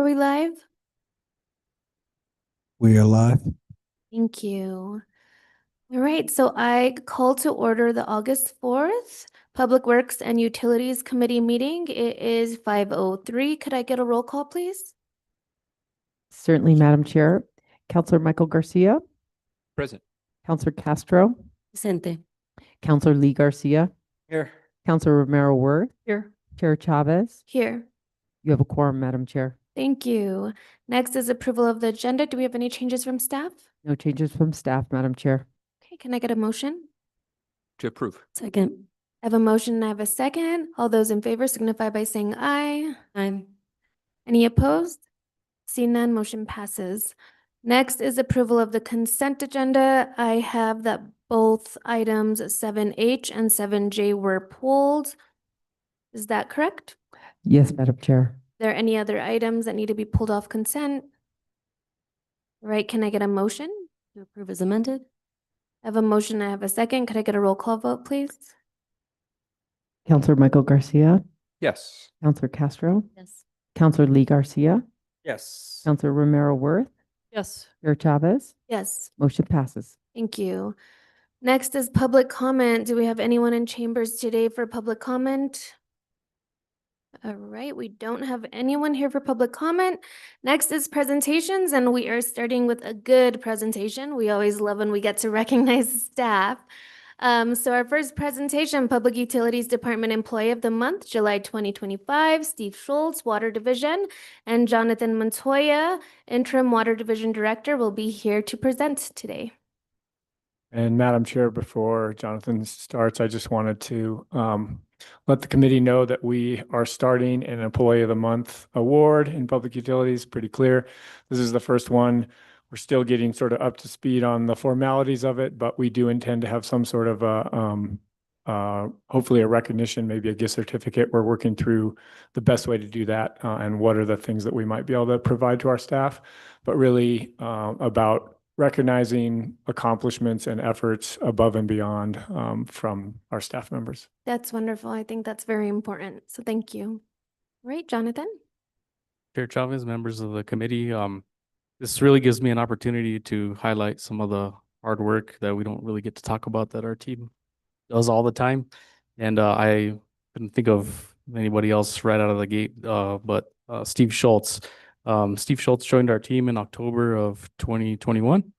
we live? We are live. Thank you. All right, so I call to order the August 4th Public Works and Utilities Committee meeting. It is 5:03. Could I get a roll call, please? Certainly, Madam Chair. Councillor Michael Garcia, Present. Councillor Castro, Presente. Councillor Lee Garcia, Here. Councillor Romero Worth, Here. Chair Chavez. Here. You have a quorum, Madam Chair. Thank you. Next is approval of the agenda. Do we have any changes from staff? No changes from staff, Madam Chair. Okay, can I get a motion? To approve. Second. I have a motion and I have a second. All those in favor signify by saying aye. Aye. Any opposed? See none, motion passes. Next is approval of the consent agenda. I have that both items 7H and 7J were pulled. Is that correct? Yes, Madam Chair. Are there any other items that need to be pulled off consent? All right, can I get a motion? To approve as amended? I have a motion, I have a second. Could I get a roll call vote, please? Councillor Michael Garcia, Yes. Councillor Castro, Yes. Councillor Lee Garcia, Yes. Councillor Romero Worth, Yes. Chair Chavez. Yes, Motion passes. thank you. Next is public comment. Do we have anyone in chambers today for public comment? All right, we don't have anyone here for public comment. Next is presentations, and we are starting with a good presentation. We always love when we get to recognize staff. So our first presentation, Public Utilities Department Employee of the Month, July 2025, Steve Schultz, Water Division, and Jonathan Montoya, Interim Water Division Director, will be here to present today. And Madam Chair, before Jonathan starts, I just wanted to let the committee know that we are starting an Employee of the Month award in public utilities. Pretty clear. This is the first one. We're still getting sort of up to speed on the formalities of it, but we do intend to have some sort of hopefully a recognition, maybe a gift certificate. We're working through the best way to do that and what are the things that we might be able to provide to our staff, but really about recognizing accomplishments and efforts above and beyond from our staff members. That's wonderful. I think that's very important. So thank you. All right, Jonathan. Chair Chavez, members of the committee, this really gives me an opportunity to highlight some of the hard work that we don't really get to talk about that our team does all the time. And I couldn't think of anybody else right out of the gate, but Steve Schultz. Steve Schultz joined our team in October of 2021.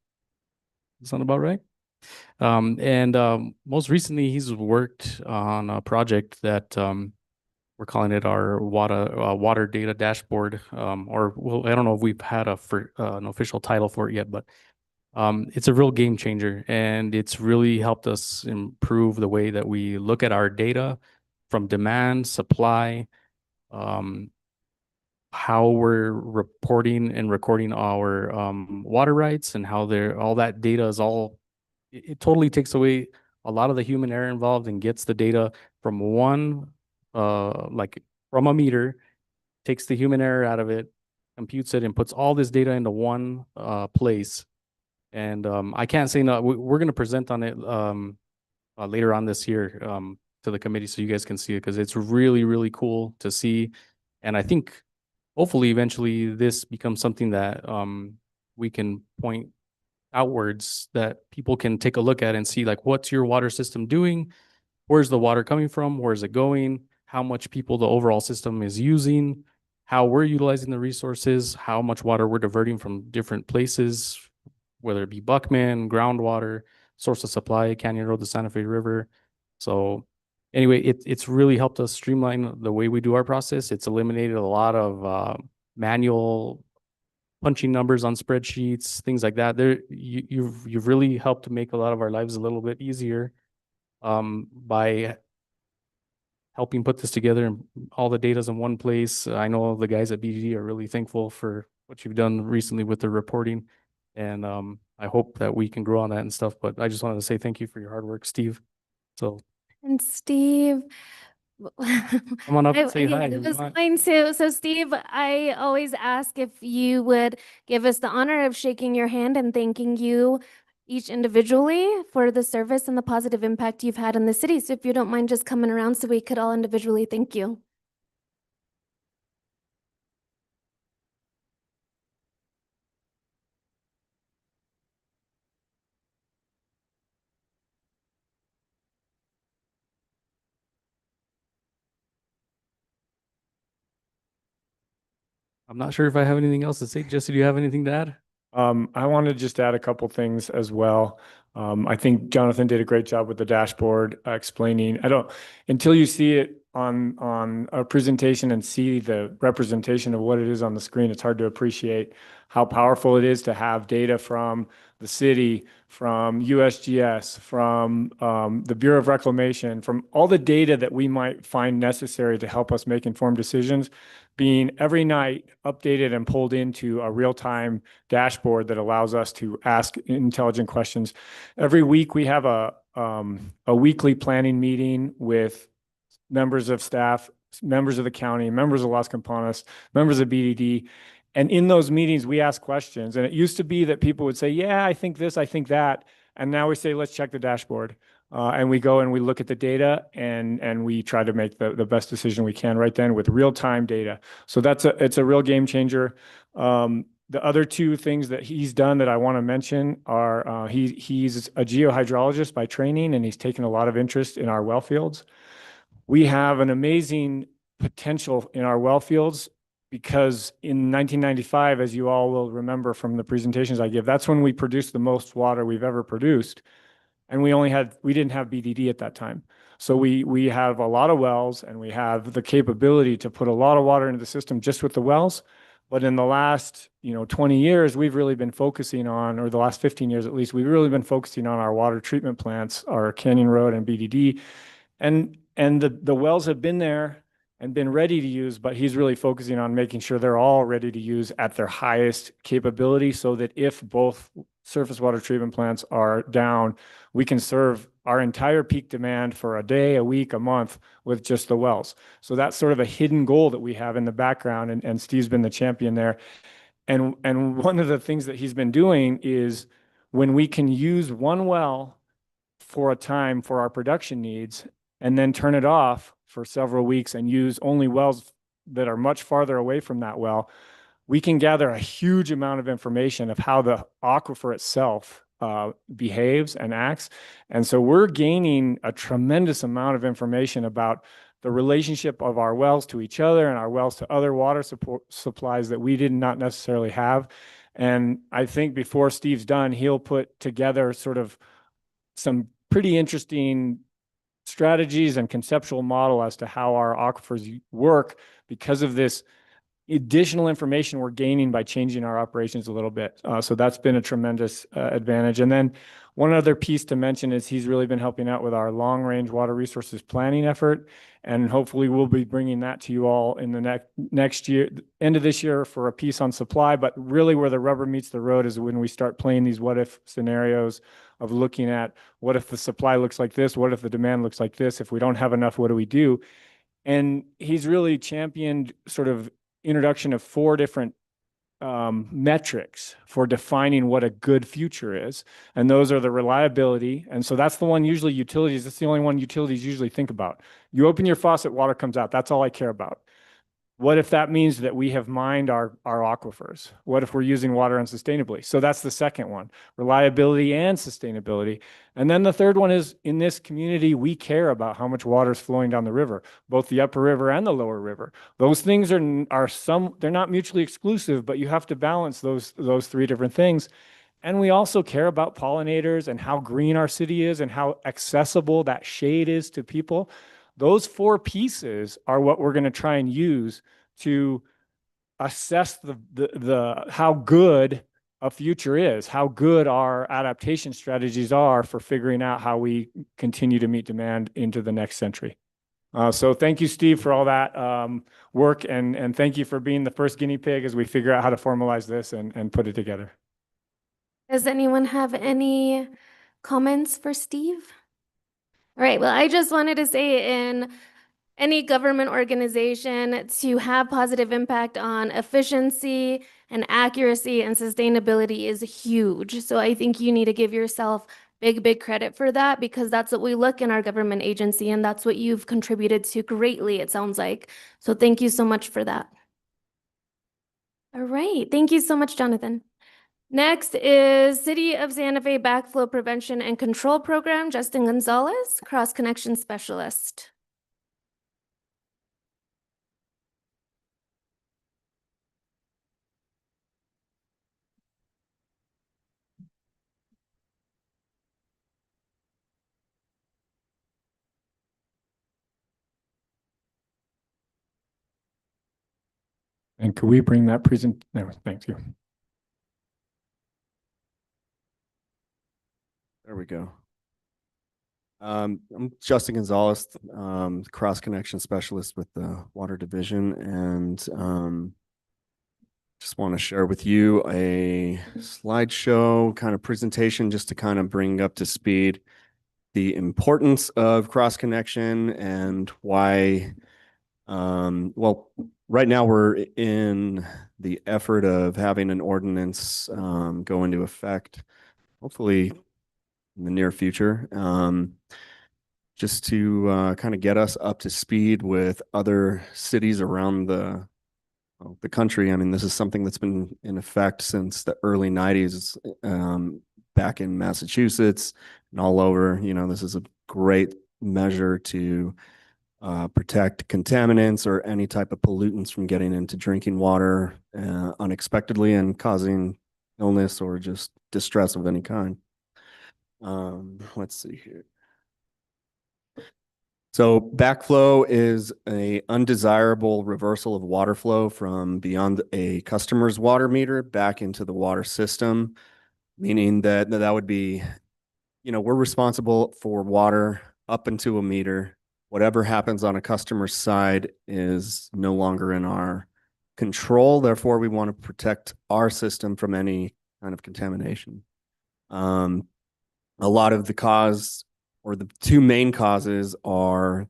Sound about right? Most recently, he's worked on a project that we're calling it our water data dashboard, or well, I don't know if we've had an official title for it yet, but it's a real game changer, and it's really helped us improve the way that we look at our data from demand, supply, how we're reporting and recording our water rights, and how all that data is it totally takes away a lot of the human error involved and gets the data from one like from a meter, takes the human error out of it, computes it, and puts all this data into one place. And I can't say no. We're going to present on it later on this year to the committee so you guys can see it, because it's really, really cool to see. And I think hopefully eventually this becomes something that we can point outwards, that people can take a look at and see, like, what's your water system doing? Where's the water coming from? Where's it going? How much people the overall system is using? How we're utilizing the resources? How much water we're diverting from different places, whether it be Buckman, groundwater, source of supply, Canyon Road, the Santa Fe River. So anyway, it's really helped us streamline the way we do our process. It's eliminated a lot of manual punching numbers on spreadsheets, things like that. You've really helped to make a lot of our lives a little bit easier by helping put this together, and all the data's in one place. I know the guys at BGD are really thankful for what you've done recently with the reporting, and I hope that we can grow on that and stuff. But I just wanted to say thank you for your hard work, Steve. So, And Steve. come on up and say hi. It was going to. So Steve, I always ask if you would give us the honor of shaking your hand and thanking you each individually for the service and the positive impact you've had in the city. So if you don't mind just coming around so we could all individually thank you. I'm not sure if I have anything else to say. Jesse, do you have anything to add? I want to just add a couple things as well. I think Jonathan did a great job with the dashboard explaining. Until you see it on a presentation and see the representation of what it is on the screen, it's hard to appreciate how powerful it is to have data from the city, from USGS, from the Bureau of Reclamation, from all the data that we might find necessary to help us make informed decisions, being every night updated and pulled into a real-time dashboard that allows us to ask intelligent questions. Every week we have a weekly planning meeting with members of staff, members of the county, members of Las Campanas, members of BDD. And in those meetings, we ask questions. And it used to be that people would say, yeah, I think this, I think that. And now we say, let's check the dashboard. And we go and we look at the data and we try to make the best decision we can right then with real-time data. So it's a real game changer. The other two things that he's done that I want to mention are he's a geohydrologist by training, and he's taken a lot of interest in our well fields. We have an amazing potential in our well fields because in 1995, as you all will remember from the presentations I give, that's when we produced the most water we've ever produced. And we didn't have BDD at that time. So we have a lot of wells, and we have the capability to put a lot of water into the system just with the wells. But in the last, 20 years, we've really been focusing on, or the last 15 years at least, we've really been focusing on our water treatment plants, our Canyon Road and BDD. And the wells have been there and been ready to use, but he's really focusing on making sure they're all ready to use at their highest capability so that if both surface water treatment plants are down, we can serve our entire peak demand for a day, a week, a month with just the wells. So that's sort of a hidden goal that we have in the background, and Steve's been the champion there. And one of the things that he's been doing is when we can use one well for a time for our production needs and then turn it off for several weeks and use only wells that are much farther away from that well, we can gather a huge amount of information of how the aquifer itself behaves and acts. And so we're gaining a tremendous amount of information about the relationship of our wells to each other and our wells to other water supplies that we did not necessarily have. And I think before Steve's done, he'll put together sort of some pretty interesting strategies and conceptual model as to how our aquifers work because of this additional information we're gaining by changing our operations a little bit. So that's been a tremendous advantage. And then one other piece to mention is he's really been helping out with our long-range water resources planning effort. And hopefully we'll be bringing that to you all in the next year, end of this year, for a piece on supply. But really where the rubber meets the road is when we start playing these what-if scenarios of looking at what if the supply looks like this? What if the demand looks like this? If we don't have enough, what do we do? And he's really championed sort of introduction of 4 different metrics for defining what a good future is. And those are the reliability. And so that's the one usually utilities, that's the only one utilities usually think about. You open your faucet, water comes out. That's all I care about. What if that means that we have mined our aquifers? What if we're using water unsustainably? So that's the second one, reliability and sustainability. And then the third one is, in this community, we care about how much water is flowing down the river, both the upper river and the lower river. Those things they're not mutually exclusive, but you have to balance those 3 different things. And we also care about pollinators and how green our city is and how accessible that shade is to people. Those 4 pieces are what we're going to try and use to assess the how good a future is, how good our adaptation strategies are for figuring out how we continue to meet demand into the next century. So thank you, Steve, for all that work, and thank you for being the first guinea pig as we figure out how to formalize this and put it together. Does anyone have any comments for Steve? All right, well, I just wanted to say, in any government organization, to have positive impact on efficiency and accuracy and sustainability is huge. So I think you need to give yourself big credit for that, because that's what we look in our government agency, and that's what you've contributed to greatly, it sounds like. So thank you so much for that. All right, thank you so much, Jonathan. Next is City of Santa Fe Backflow Prevention and Control Program, Justin Gonzalez, Cross Connection Specialist. And could we bring that no, thank you. There we go. I'm Justin Gonzalez, cross connection specialist with the Water Division, and just want to share with you a slideshow kind of presentation just to kind of bring up to speed the importance of cross connection and why. Well, right now we're in the effort of having an ordinance go into effect, hopefully in the near future, just to kind of get us up to speed with other cities around the country. I mean, this is something that's been in effect since the early 90s, back in Massachusetts and all over. You know, this is a great measure to protect contaminants or any type of pollutants from getting into drinking water unexpectedly and causing illness or just distress of any kind. Let's see here. So backflow is a undesirable reversal of water flow from beyond a customer's water meter back into the water system, meaning that would be, you know, we're responsible for water up into a meter. Whatever happens on a customer's side is no longer in our control. Therefore, we want to protect our system from any kind of contamination. A lot of the cause, or the two main causes, are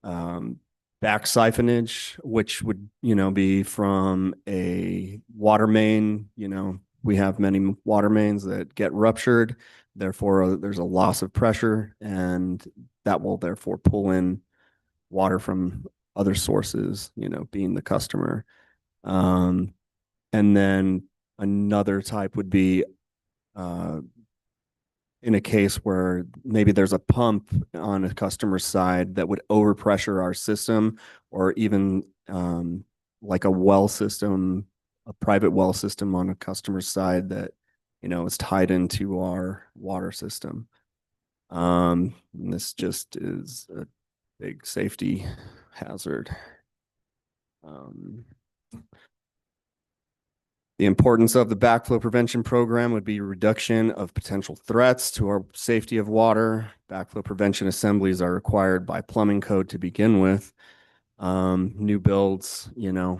back siphonage, which would, you know, be from a water main. You know, we have many water mains that get ruptured. Therefore, there's a loss of pressure, and that will therefore pull in water from other sources, you know, being the customer. And then another type would be in a case where maybe there's a pump on a customer's side that would overpressure our system, or even like a well system, a private well system on a customer's side that, you know, is tied into our water system. And this just is a big safety hazard. The importance of the backflow prevention program would be reduction of potential threats to our safety of water. Backflow prevention assemblies are required by plumbing code to begin with. New builds, you know,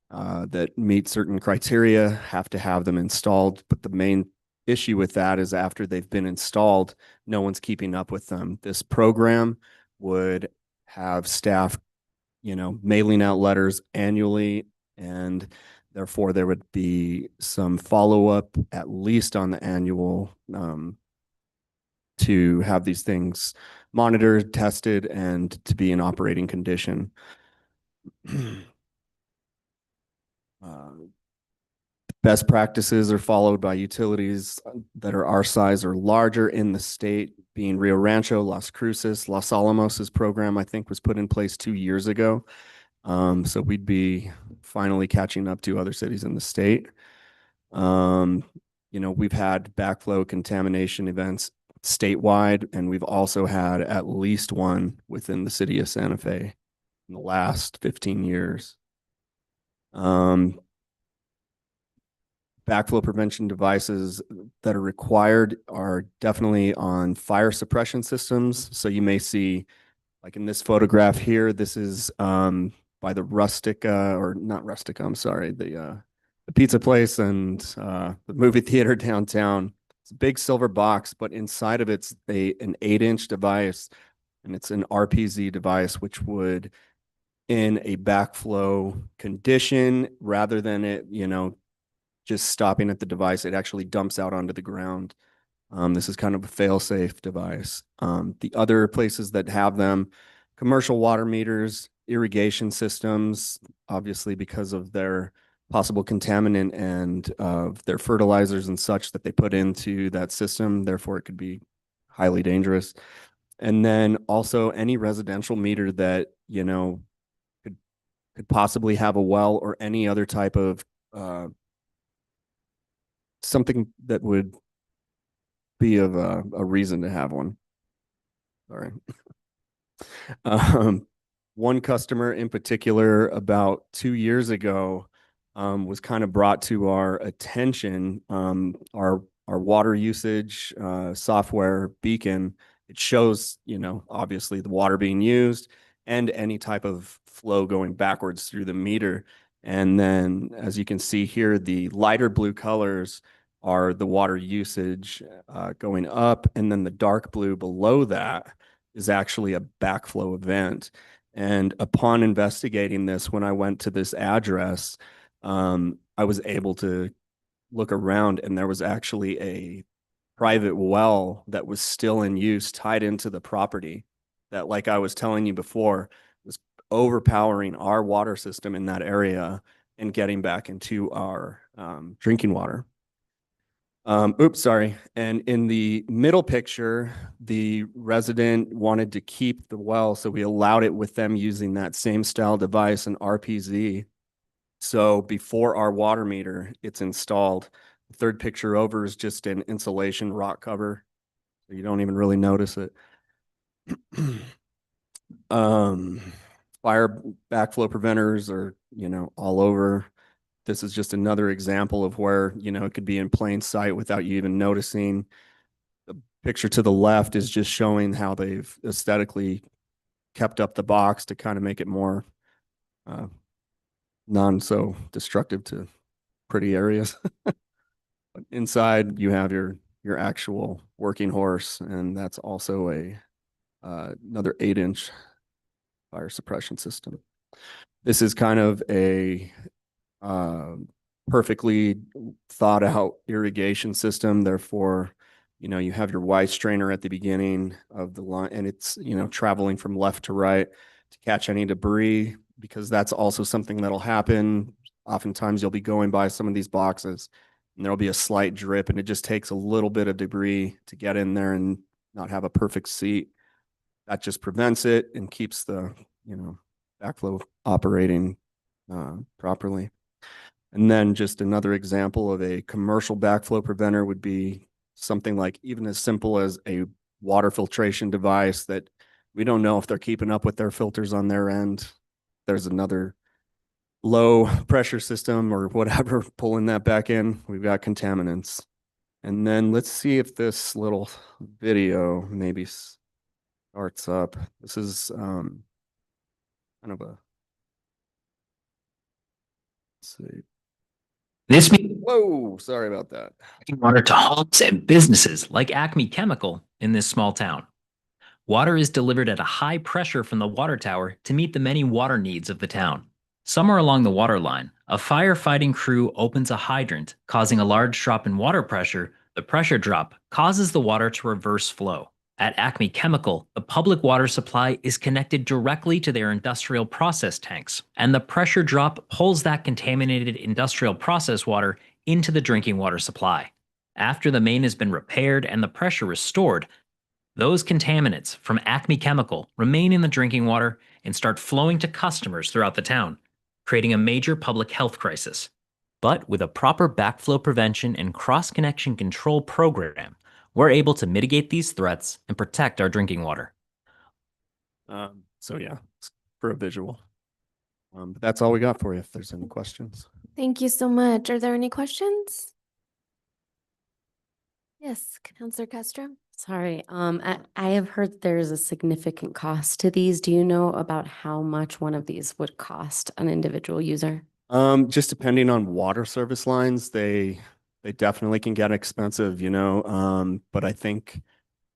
that meet certain criteria have to have them installed. But the main issue with that is after they've been installed, no one's keeping up with them. This program would have staff, you know, mailing out letters annually, and therefore there would be some follow-up at least on the annual to have these things monitored, tested, and to be in operating condition. Best practices are followed by utilities that are our size or larger in the state, being Rio Rancho, Las Cruces. Los Alamos's program, I think, was put in place 2 years ago. So we'd be finally catching up to other cities in the state. You know, we've had backflow contamination events statewide, and we've also had at least one within the city of Santa Fe in the last 15 years. Backflow prevention devices that are required are definitely on fire suppression systems. So you may see, like in this photograph here, this is by the Rustica, or not Rustica, I'm sorry, the pizza place and the movie theater downtown. It's a big silver box, but inside of it's an 8-inch device, and it's an RPZ device, which would, in a backflow condition, rather than it, you know, just stopping at the device, it actually dumps out onto the ground. This is kind of a fail-safe device. The other places that have them, commercial water meters, irrigation systems, obviously because of their possible contaminant and of their fertilizers and such that they put into that system, therefore it could be highly dangerous. And then also any residential meter that, you know, could possibly have a well or any other type of something that would be of a reason to have one. Sorry. One customer in particular, about 2 years ago, was kind of brought to our attention. Our water usage software beacon, it shows, obviously the water being used and any type of flow going backwards through the meter. And then, as you can see here, the lighter blue colors are the water usage going up, and then the dark blue below that is actually a backflow event. And upon investigating this, when I went to this address, I was able to look around, and there was actually a private well that was still in use tied into the property that, like I was telling you before, was overpowering our water system in that area and getting back into our drinking water. Oops, sorry. And in the middle picture, the resident wanted to keep the well, so we allowed it with them using that same style device, an RPZ. So before our water meter, it's installed. The third picture over is just an insulation rock cover, so you don't even really notice it. Fire backflow preventers are, all over. This is just another example of where, it could be in plain sight without you even noticing. The picture to the left is just showing how they've aesthetically kept up the box to kind of make it more non-so destructive to pretty areas. But inside you have your actual working horse, and that's also another 8-inch fire suppression system. This is kind of a perfectly thought out irrigation system. Therefore, you have your Y strainer at the beginning of the line, and it's, traveling from left to right to catch any debris, because that's also something that'll happen. Oftentimes you'll be going by some of these boxes and there'll be a slight drip, and it just takes a little bit of debris to get in there and not have a perfect seat. That just prevents it and keeps the, backflow operating properly. And then just another example of a commercial backflow preventer would be something like even as simple as a water filtration device that we don't know if they're keeping up with their filters on their end. There's another low pressure system or whatever pulling that back in. We've got contaminants. And then let's see if this little video maybe starts up. This is kind of a, let's see. This means Whoa, sorry about that. water to homes and businesses like Acme Chemical in this small town. Water is delivered at a high pressure from the water tower to meet the many water needs of the town. Somewhere along the water line, a firefighting crew opens a hydrant, causing a large drop in water pressure. The pressure drop causes the water to reverse flow. At Acme Chemical, the public water supply is connected directly to their industrial process tanks, and the pressure drop pulls that contaminated industrial process water into the drinking water supply. After the main has been repaired and the pressure restored, those contaminants from Acme Chemical remain in the drinking water and start flowing to customers throughout the town, creating a major public health crisis. But with a proper backflow prevention and cross-connection control program, we're able to mitigate these threats and protect our drinking water. So yeah, for a visual. But that's all we got for you if there's any questions. Thank you so much. Are there any questions? Yes, Councilor Castro. Sorry, I have heard there's a significant cost to these. Do you know about how much one of these would cost an individual user? Just depending on water service lines, they definitely can get expensive, but I think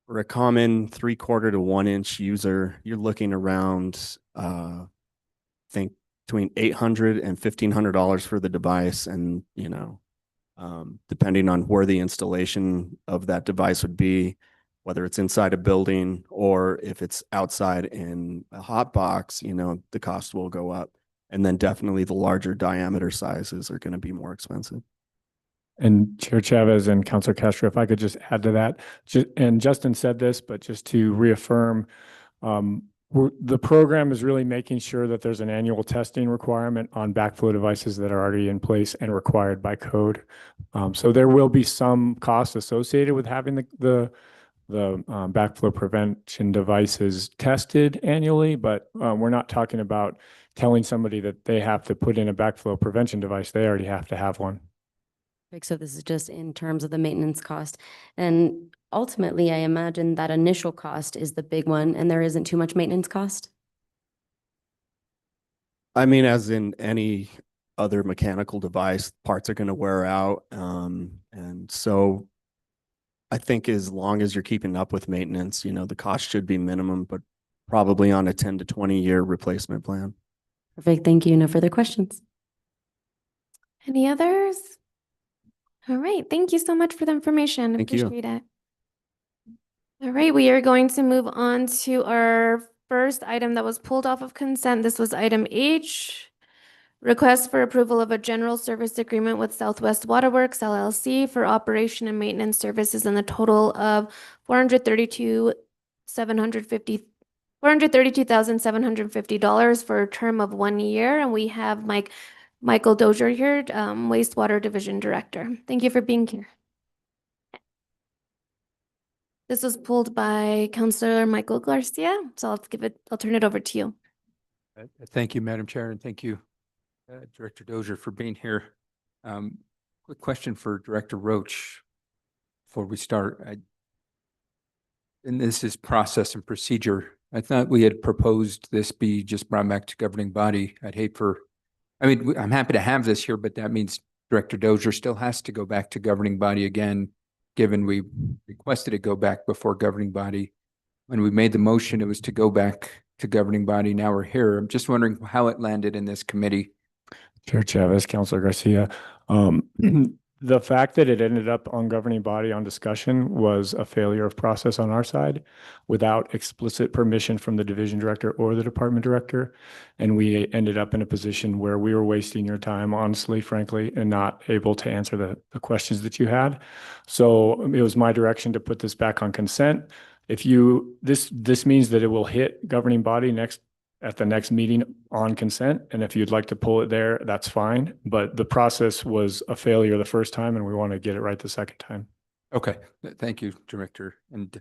for a common 3/4 to 1 inch user, you're looking around, I think between $800 and $1,500 for the device. And, depending on where the installation of that device would be, whether it's inside a building or if it's outside in a hot box, the cost will go up. And then definitely the larger diameter sizes are going to be more expensive. And Chair Chavez and Councilor Castro, if I could just add to that, and Justin said this, but just to reaffirm, the program is really making sure that there's an annual testing requirement on backflow devices that are already in place and required by code. So there will be some costs associated with having the backflow prevention devices tested annually, but we're not talking about telling somebody that they have to put in a backflow prevention device, they already have to have one. So this is just in terms of the maintenance cost. And ultimately, I imagine that initial cost is the big one and there isn't too much maintenance cost. I mean, as in any other mechanical device, parts are going to wear out. And so I think as long as you're keeping up with maintenance, you know, the cost should be minimum, but probably on a 10 to 20-year replacement plan. Perfect. Thank you. No further questions. Any others? All right, thank you so much for the information. Thank you. Appreciate it. All right, we are going to move on to our first item that was pulled off of consent. This was item H. Request for approval of a general service agreement with Southwest Waterworks LLC for operation and maintenance services in the total of $432,750 for a term of 1 year. And we have Michael Dozier here, wastewater division director. Thank you for being here. This was pulled by Councilor Michael Garcia, so I'll turn it over to you. Thank you, Madam Chair, and thank you, Director Dozier, for being here. Quick question for Director Roach before we start. And this is process and procedure. I thought we had proposed this be just brought back to governing body. I'm happy to have this here, but that means Director Dozier still has to go back to governing body again, given we requested it go back before governing body. When we made the motion, it was to go back to governing body. Now we're here. I'm just wondering how it landed in this committee. Chair Chavez, Councilor Garcia. The fact that it ended up on governing body on discussion was a failure of process on our side without explicit permission from the division director or the department director. And we ended up in a position where we were wasting your time, honestly, frankly, and not able to answer the questions that you had. So it was my direction to put this back on consent. If this means that it will hit governing body at the next meeting on consent. And if you'd like to pull it there, that's fine. But the process was a failure the first time and we want to get it right the second time. Okay, thank you, Director. And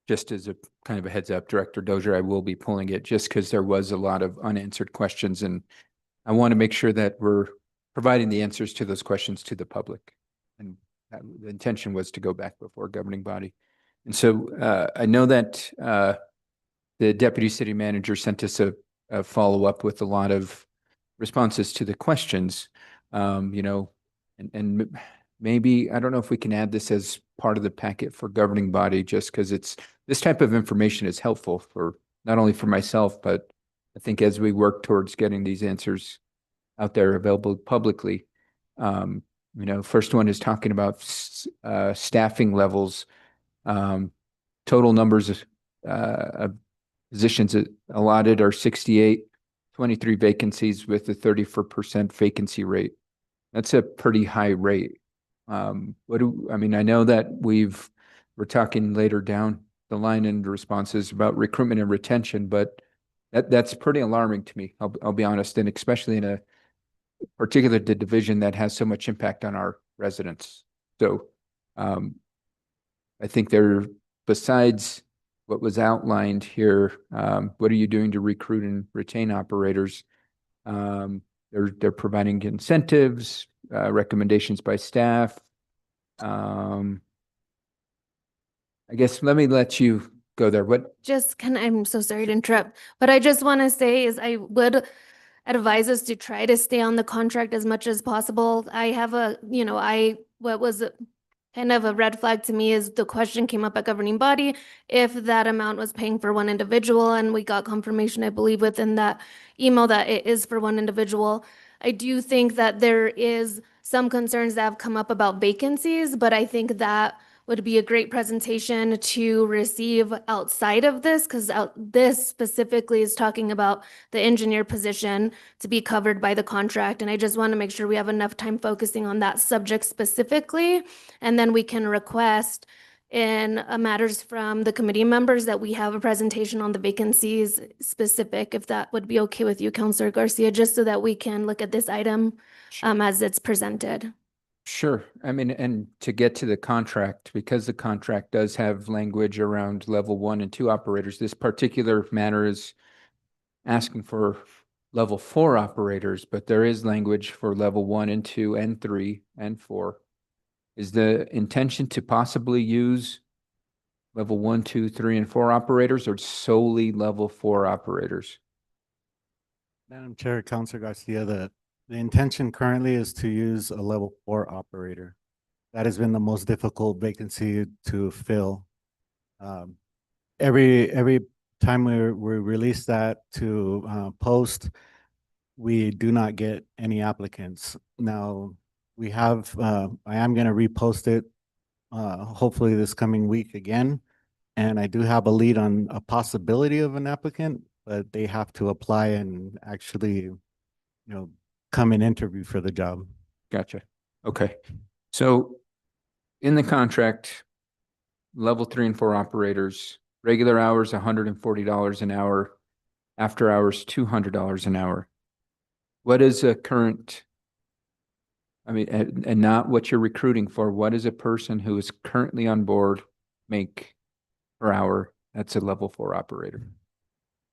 just as a kind of a heads up, Director Dozier, I will be pulling it just because there was a lot of unanswered questions. And I want to make sure that we're providing the answers to those questions to the public. And the intention was to go back before governing body. And so I know that the deputy city manager sent us a follow-up with a lot of responses to the questions, and maybe, I don't know if we can add this as part of the packet for governing body, just because this type of information is helpful for not only for myself, but I think as we work towards getting these answers out there available publicly. First one is talking about staffing levels, total numbers of positions allotted are 68, 23 vacancies with a 34% vacancy rate. That's a pretty high rate. I know that we're talking later down the line in the responses about recruitment and retention, but that's pretty alarming to me. I'll be honest, and especially in a particular division that has so much impact on our residents. So I think besides what was outlined here, what are you doing to recruit and retain operators? They're providing incentives, recommendations by staff. I guess let me let you go there. I'm so sorry to interrupt, but I just want to say is I would advise us to try to stay on the contract as much as possible. I have what was kind of a red flag to me is the question came up at governing body if that amount was paying for one individual, and we got confirmation, I believe, within that email that it is for one individual. I do think that there is some concerns that have come up about vacancies, but I think that would be a great presentation to receive outside of this, because this specifically is talking about the engineer position to be covered by the contract. And I just want to make sure we have enough time focusing on that subject specifically. And then we can request in matters from the committee members that we have a presentation on the vacancies specific, if that would be okay with you, Councilor Garcia, just so that we can look at this item as it's presented. Sure. And to get to the contract, because the contract does have language around level 1 and 2 operators, this particular matter is asking for level 4 operators, but there is language for level 1 and 2 and 3 and 4. Is the intention to possibly use level 1, 2, 3, and 4 operators or solely level 4 operators? Madam Chair, Councilor Garcia, the intention currently is to use a level 4 operator. That has been the most difficult vacancy to fill. Every time we release that to post, we do not get any applicants. Now, we have, I am going to repost it hopefully this coming week again. And I do have a lead on a possibility of an applicant, but they have to apply and actually, come and interview for the job. Gotcha. Okay. So in the contract, level 3 and 4 operators, regular hours, $140 an hour, after hours, $200 an hour. What is a current, and not what you're recruiting for, what is a person who is currently on board make per hour? That's a level 4 operator.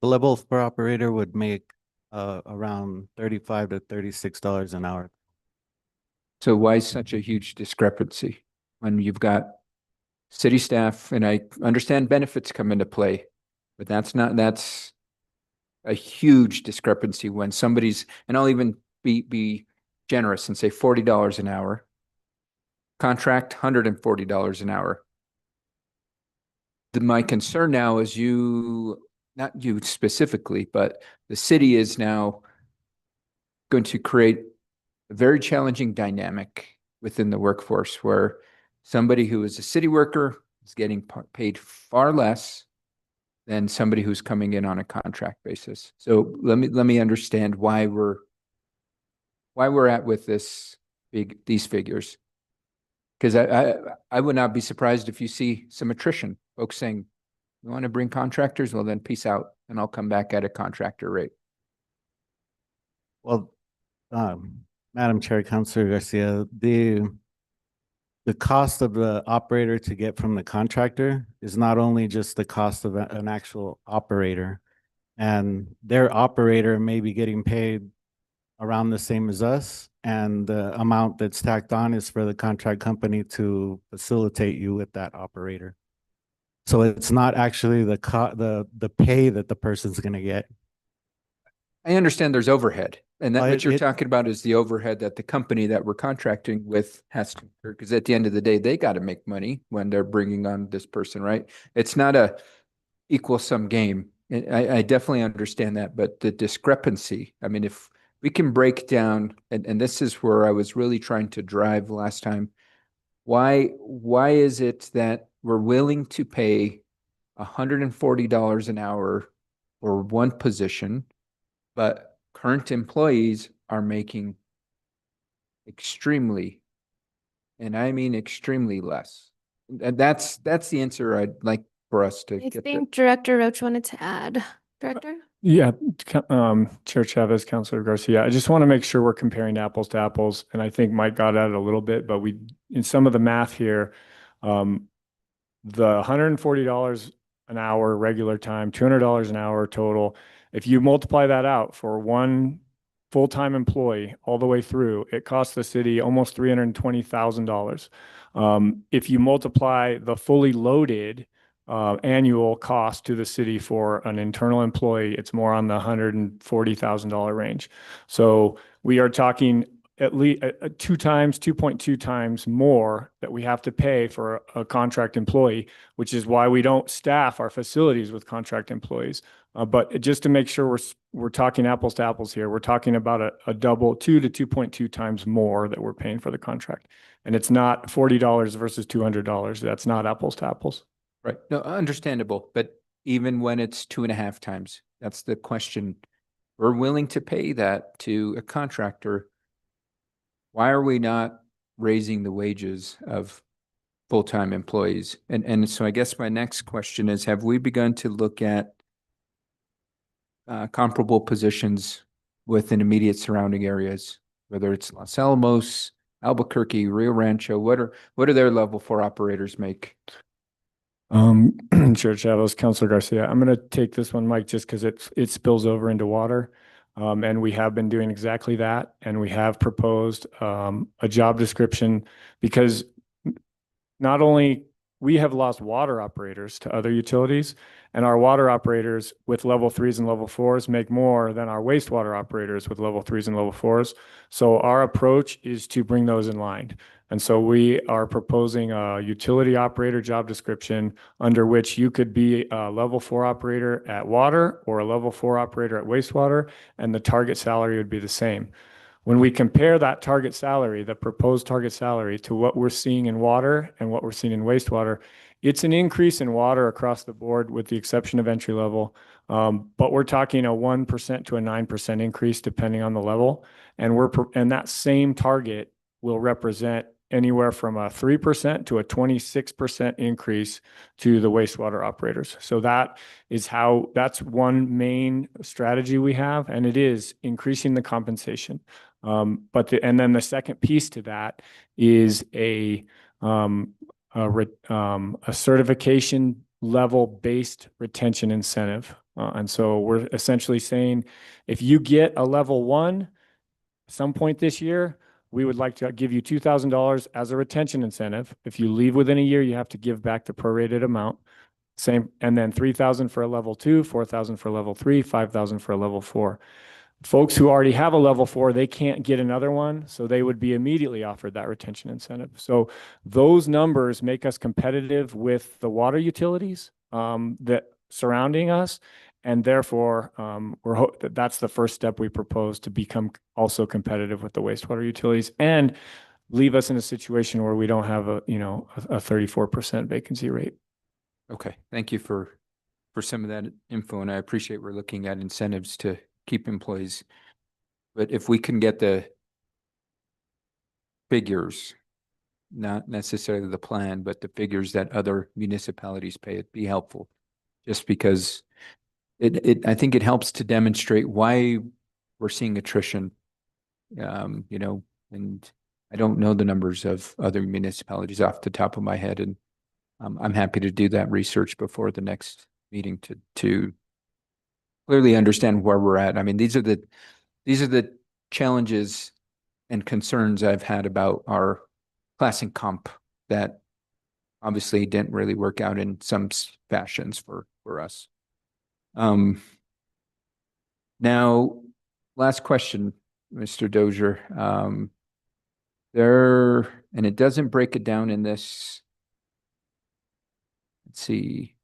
The level 4 operator would make around $35 to $36 an hour. So why such a huge discrepancy when you've got city staff? And I understand benefits come into play, but that's a huge discrepancy when somebody's, and I'll even be generous and say $40 an hour, contract $140 an hour. My concern now is not you specifically, but the city is now going to create a very challenging dynamic within the workforce where somebody who is a city worker is getting paid far less than somebody who's coming in on a contract basis. So let me understand why we're at with these figures. Because I would not be surprised if you see some attrition, folks saying, "You want to bring contractors? Well, then peace out, and I'll come back at a contractor rate." Well, Madam Chair, Councilor Garcia, the cost of the operator to get from the contractor is not only just the cost of an actual operator, and their operator may be getting paid around the same as us, and the amount that's tacked on is for the contract company to facilitate you with that operator. So it's not actually the pay that the person's going to get. I understand there's overhead, and that what you're It- talking about is the overhead that the company that we're contracting with has to incur, because at the end of the day, they got to make money when they're bringing on this person, right? It's not a equal sum game. And I definitely understand that, but the discrepancy, if we can break down, and this is where I was really trying to drive last time, why is it that we're willing to pay $140 an hour for one position, but current employees are making extremely, and I mean extremely less? And that's the answer I'd like for us to I get there. think Director Roach wanted to add. Director? Yeah, Chair Chavez, Councilor Garcia, I just want to make sure we're comparing apples to apples. And I think Mike got at it a little bit, but in some of the math here, the $140 an hour regular time, $200 an hour total. If you multiply that out for one full-time employee all the way through, it costs the city almost $320,000. If you multiply the fully loaded annual cost to the city for an internal employee, it's more on the $140,000 range. So we are talking at least 2.2 times more that we have to pay for a contract employee, which is why we don't staff our facilities with contract employees. But just to make sure we're talking apples to apples here, we're talking about a double 2 to 2.2 times more that we're paying for the contract. And it's not $40 versus $200. That's not apples to apples. Right. No, understandable. But even when it's 2.5 times, that's the question. We're willing to pay that to a contractor. Why are we not raising the wages of full-time employees? And so I guess my next question is, have we begun to look at comparable positions within immediate surrounding areas, whether it's Los Alamos, Albuquerque, Rio Rancho? What are their level 4 operators make? Chair Chavez, Councilor Garcia, I'm going to take this one, Mike, just because it spills over into water. And we have been doing exactly that. And we have proposed a job description because not only we have lost water operators to other utilities, and our water operators with level 3s and level 4s make more than our wastewater operators with level 3s and level 4s. So our approach is to bring those in line. And so we are proposing a utility operator job description under which you could be a level 4 operator at water or a level 4 operator at wastewater, and the target salary would be the same. When we compare that target salary, the proposed target salary, to what we're seeing in water and what we're seeing in wastewater, it's an increase in water across the board with the exception of entry level. But we're talking a 1% to a 9% increase depending on the level. And that same target will represent anywhere from a 3% to a 26% increase to the wastewater operators. So that's one main strategy we have, and it is increasing the compensation. And then the second piece to that is a certification level based retention incentive. And so we're essentially saying, if you get a level 1 at some point this year, we would like to give you $2,000 as a retention incentive. If you leave within a year, you have to give back the prorated amount. Same, and then 3,000 for a level 2, 4,000 for a level 3, 5,000 for a level 4. Folks who already have a level 4, they can't get another one, so they would be immediately offered that retention incentive. So those numbers make us competitive with the water utilities that surrounding us, and therefore that's the first step we propose to become also competitive with the wastewater utilities and leave us in a situation where we don't have a 34% vacancy rate. Okay, thank you for some of that info, and I appreciate we're looking at incentives to keep employees. But if we can get the figures, not necessarily the plan, but the figures that other municipalities pay, it'd be helpful. Just because I think it helps to demonstrate why we're seeing attrition, and I don't know the numbers of other municipalities off the top of my head, and I'm happy to do that research before the next meeting to clearly understand where we're at. I mean, these are the challenges and concerns I've had about our classing comp that obviously didn't really work out in some fashions for us. Now, last question, Mr. Dozier. And it doesn't break it down in this. Let's see.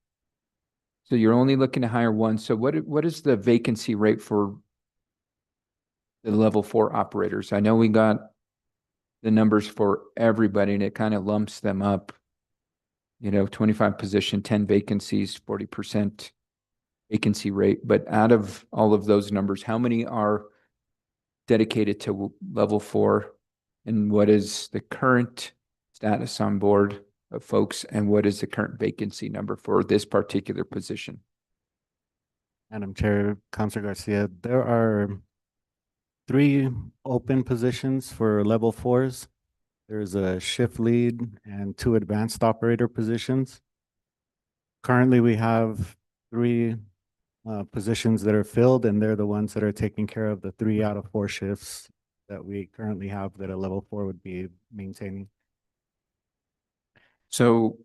So you're only looking to hire one. So what is the vacancy rate for the level 4 operators? I know we got the numbers for everybody and it kind of lumps them up. 25 position, 10 vacancies, 40% vacancy rate. But out of all of those numbers, how many are dedicated to level 4? And what is the current status on board of folks, and what is the current vacancy number for this particular position? Madam Chair, Councilor Garcia, there are 3 open positions for level 4s. There's a shift lead and 2 advanced operator positions. Currently, we have 3 positions that are filled, and they're the ones that are taking care of the 3 out of 4 shifts that we currently have that a level 4 would be maintaining. So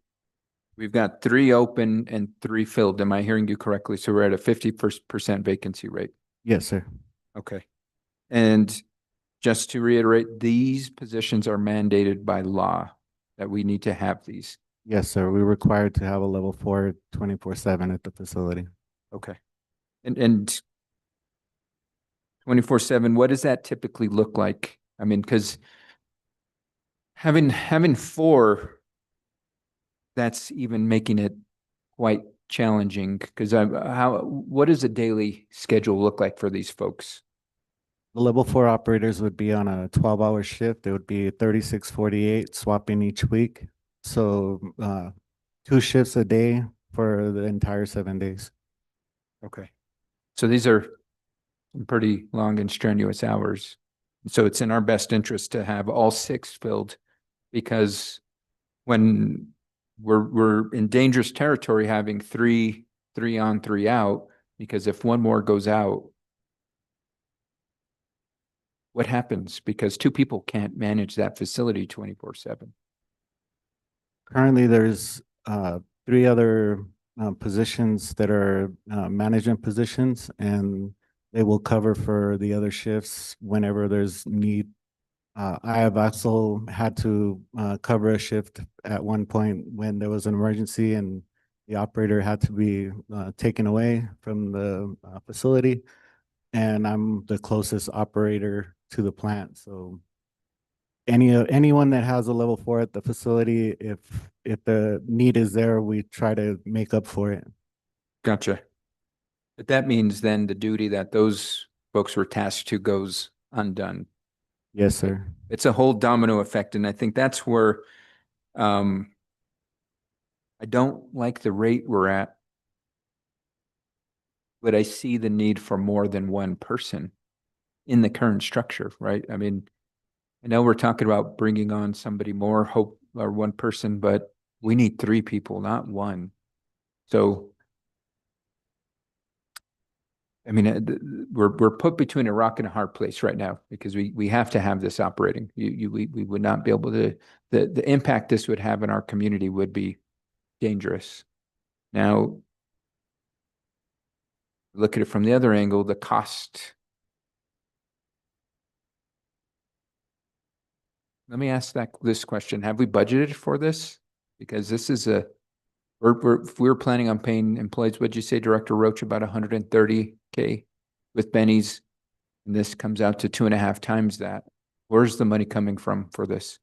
we've got 3 open and 3 filled. Am I hearing you correctly? So we're at a 50% vacancy rate. Yes, sir. Okay. And just to reiterate, these positions are mandated by law that we need to have these. Yes, sir. We're required to have a level 4 24/7 at the facility. Okay. And 24/7, what does that typically look like? I mean, because having 4, that's even making it quite challenging, because what does a daily schedule look like for these folks? The level 4 operators would be on a 12-hour shift. It would be 36/48, swapping each week. So 2 shifts a day for the entire 7 days. Okay. So these are some pretty long and strenuous hours. So it's in our best interest to have all 6 filled, because when we're in dangerous territory having three on, three out, because if one more goes out, what happens? Because two people can't manage that facility 24/7. Currently, there's three other positions that are management positions, and they will cover for the other shifts whenever there's need. I have also had to cover a shift at one point when there was an emergency and the operator had to be taken away from the facility. And I'm the closest operator to the plant, so anyone that has a level 4 at the facility, if the need is there, we try to make up for it. Gotcha. But that means then the duty that those folks were tasked to goes undone. Yes, sir. It's a whole domino effect, and I think that's where I don't like the rate we're at, but I see the need for more than one person in the current structure, right? I mean, I know we're talking about bringing on somebody more, hope, or one person, but we need three people, not one. So I mean, we're put between a rock and a hard place right now because we have to have this operating. We would not be able to, the impact this would have in our community would be dangerous. Now, look at it from the other angle, the cost. Let me ask this question. Have we budgeted for this? Because this is if we're planning on paying employees, what'd you say, Director Roach, about 130K with Benny's, and this comes out to 2.5 times that. Where's the money coming from for this?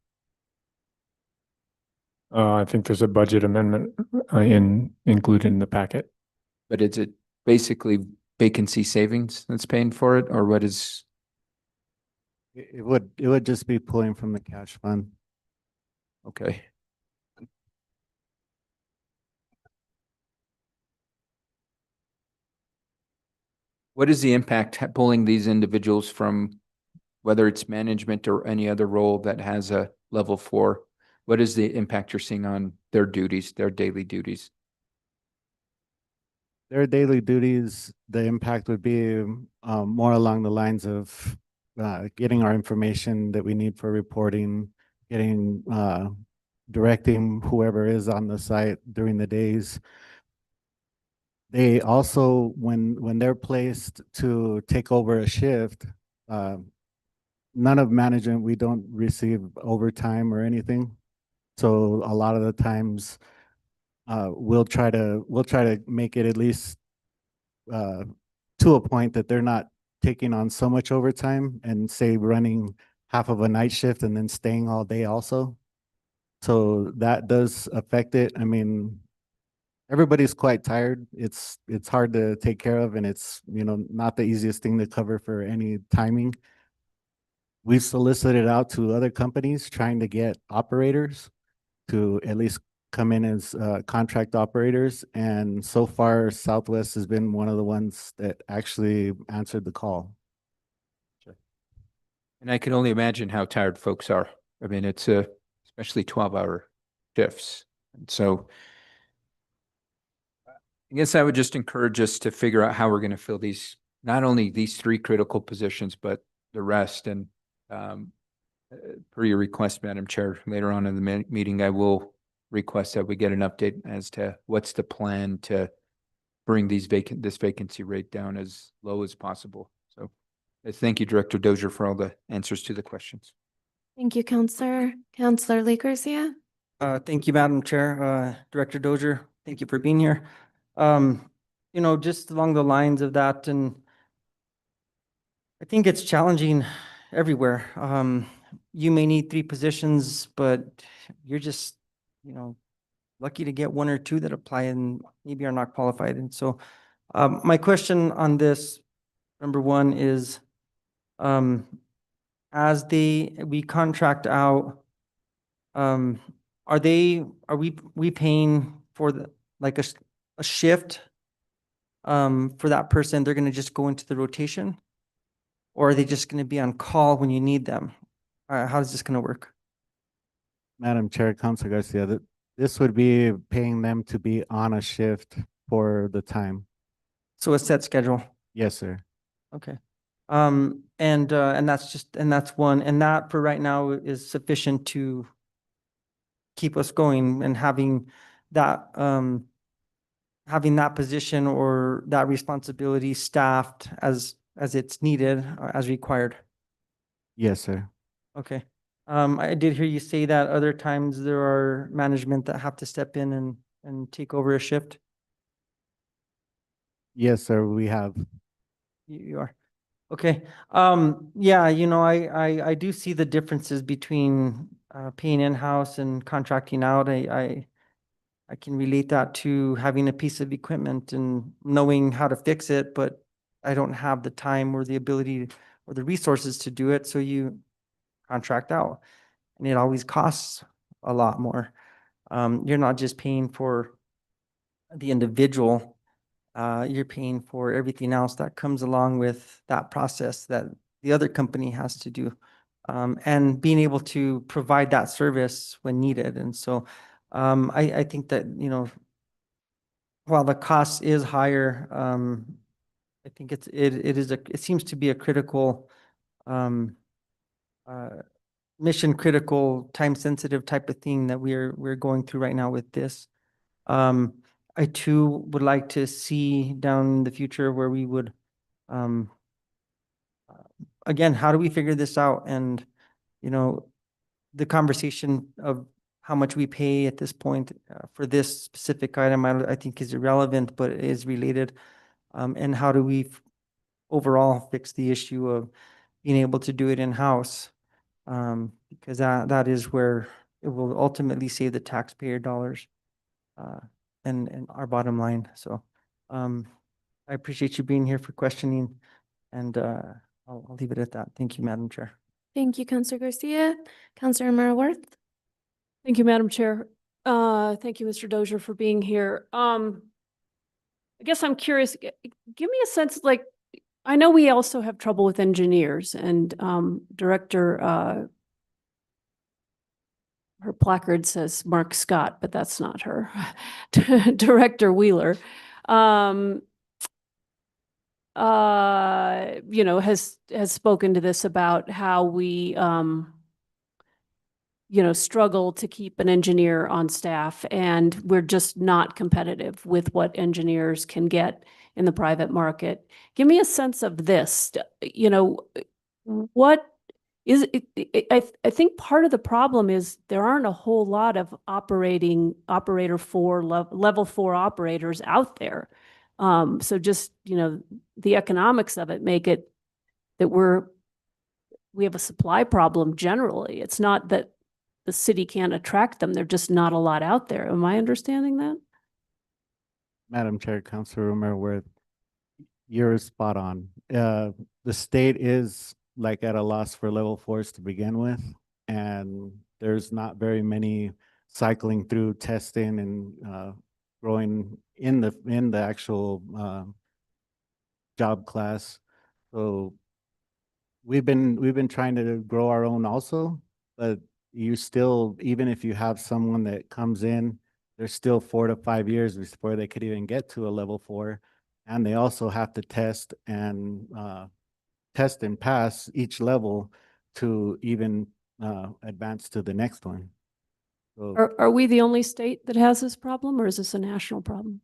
I think there's a budget amendment included in the packet. But is it basically vacancy savings that's paying for it, or what is? It would just be pulling from the cash fund. Okay. What is the impact pulling these individuals from, whether it's management or any other role that has a level 4? What is the impact you're seeing on their duties, their daily duties? Their daily duties, the impact would be more along the lines of getting our information that we need for reporting, getting directing whoever is on the site during the days. They also, when they're placed to take over a shift, none of management, we don't receive overtime or anything. So a lot of the times, we'll try to make it at least to a point that they're not taking on so much overtime and say running half of a night shift and then staying all day also. So that does affect it. I mean, everybody's quite tired. It's hard to take care of, and it's, not the easiest thing to cover for any timing. We've solicited out to other companies trying to get operators to at least come in as contract operators, and so far Southwest has been one of the ones that actually answered the call. And I can only imagine how tired folks are. I mean, it's especially 12-hour shifts. And so I guess I would just encourage us to figure out how we're going to fill these, not only these 3 critical positions, but the rest. And per your request, Madam Chair, later on in the meeting, I will request that we get an update as to what's the plan to bring this vacancy rate down as low as possible. So thank you, Director Dozier, for all the answers to the questions. Thank you, Counselor. Counselor Lee Garcia. Thank you, Madam Chair. Director Dozier, thank you for being here. Just along the lines of that, and I think it's challenging everywhere. You may need 3 positions, but you're just, lucky to get 1 or 2 that apply and maybe are not qualified. And so my question on this, number 1 is, as we contract out, are we paying for a shift for that person? They're going to just go into the rotation, or are they just going to be on call when you need them? How is this going to work? Madam Chair, Councilor Garcia, This would be paying them to be on a shift for the time. So a set schedule. Yes, sir. Okay. And that's one, and that for right now is sufficient to keep us going and having that position or that responsibility staffed as it's needed, as required. Yes, sir. Okay. I did hear you say that other times there are management that have to step in and take over a shift. Yes, sir, we have. You are. Okay. Yeah, I do see the differences between paying in-house and contracting out. I can relate that to having a piece of equipment and knowing how to fix it, but I don't have the time or the ability or the resources to do it, so you contract out. And it always costs a lot more. You're not just paying for the individual, you're paying for everything else that comes along with that process that the other company has to do. And being able to provide that service when needed. And so I think that, while the cost is higher, I think it seems to be a critical, mission critical, time sensitive type of thing that we're going through right now with this. I too would like to see down in the future where we would, again, how do we figure this out? And, the conversation of how much we pay at this point for this specific item, I think is irrelevant, but is related. And how do we overall fix the issue of being able to do it in-house? Because that is where it will ultimately save the taxpayer dollars and our bottom line. So I appreciate you being here for questioning, and I'll leave it at that. Thank you, Madam Chair. Thank you, Counselor Garcia. Counselor Mara Worth? Thank you, Madam Chair. Thank you, Mr. Dozier, for being here. I guess I'm curious, give me a sense, like, I know we also have trouble with engineers, and Director, her placard says Mark Scott, but that's not her. Director Wheeler, has spoken to this about how we, struggle to keep an engineer on staff, and we're just not competitive with what engineers can get in the private market. Give me a sense of this, what is it? I think part of the problem is there aren't a whole lot of level 4 operators out there. So just, the economics of it make it that we have a supply problem generally. It's not that the city can't attract them. They're just not a lot out there. Am I understanding that? Madam Chair, Councilor Romero Worth, you're spot on. The state is like at a loss for level 4s to begin with, and there's not very many cycling through testing and growing in the actual job class. So we've been trying to grow our own also, but you still, even if you have someone that comes in, there's still 4 to 5 years before they could even get to a level 4. And they also have to test and pass each level to even advance to the next one. So Are we the only state that has this problem, or is this a national problem?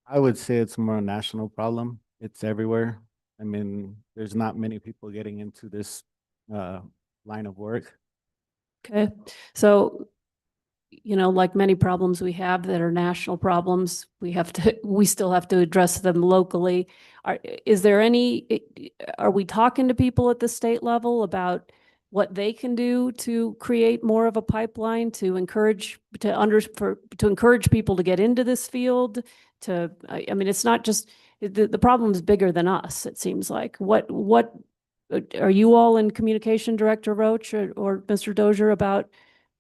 I would say it's more a national problem. It's everywhere. I mean, there's not many people getting into this line of work. Okay, so, like many problems we have that are national problems, we still have to address them locally. Are we talking to people at the state level about what they can do to create more of a pipeline to encourage people to get into this field? I mean, it's not just, the problem is bigger than us, it seems like. What are you all in communication, Director Roach or Mr. Dozier, about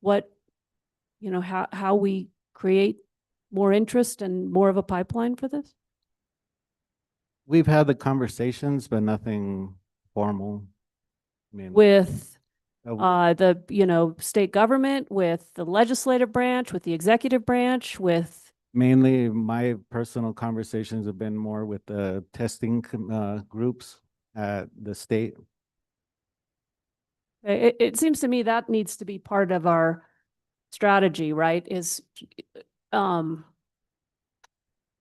what, how we create more interest and more of a pipeline for this? We've had the conversations, but nothing formal. I mean, With the, you know, state government, with the legislative branch, with the executive branch, with, Mainly, my personal conversations have been more with the testing groups at the state. it seems to me that needs to be part of our strategy, right? Is,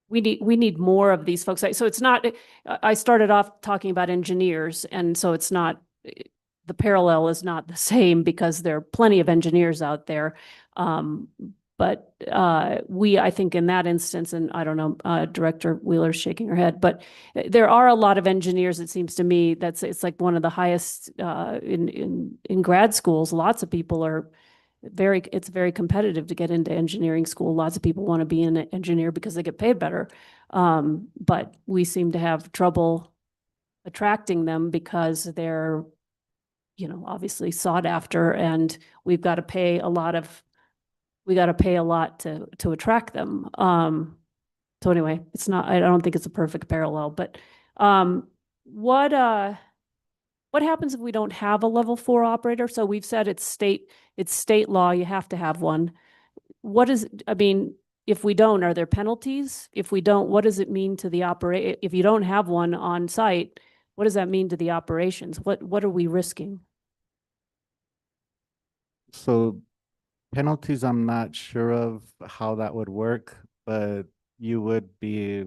we need more of these folks. So it's not, I started off talking about engineers, and so it's not, the parallel is not the same because there are plenty of engineers out there. But I think in that instance, and I don't know, Director Wheeler's shaking her head, but there are a lot of engineers, it seems to me, it's like one of the highest in grad schools. Lots of people are it's very competitive to get into engineering school. Lots of people want to be an engineer because they get paid better. But we seem to have trouble attracting them because they're, you know, obviously sought after, and we've got to pay a lot to attract them. So anyway, it's not, I don't think it's a perfect parallel, but what happens if we don't have a level 4 operator? So we've said it's state law, you have to have one. I mean, if we don't, are there penalties? If we don't, what does it mean to the if you don't have one on site, what does that mean to the operations? What are we risking? So penalties, I'm not sure of how that would work, but you would be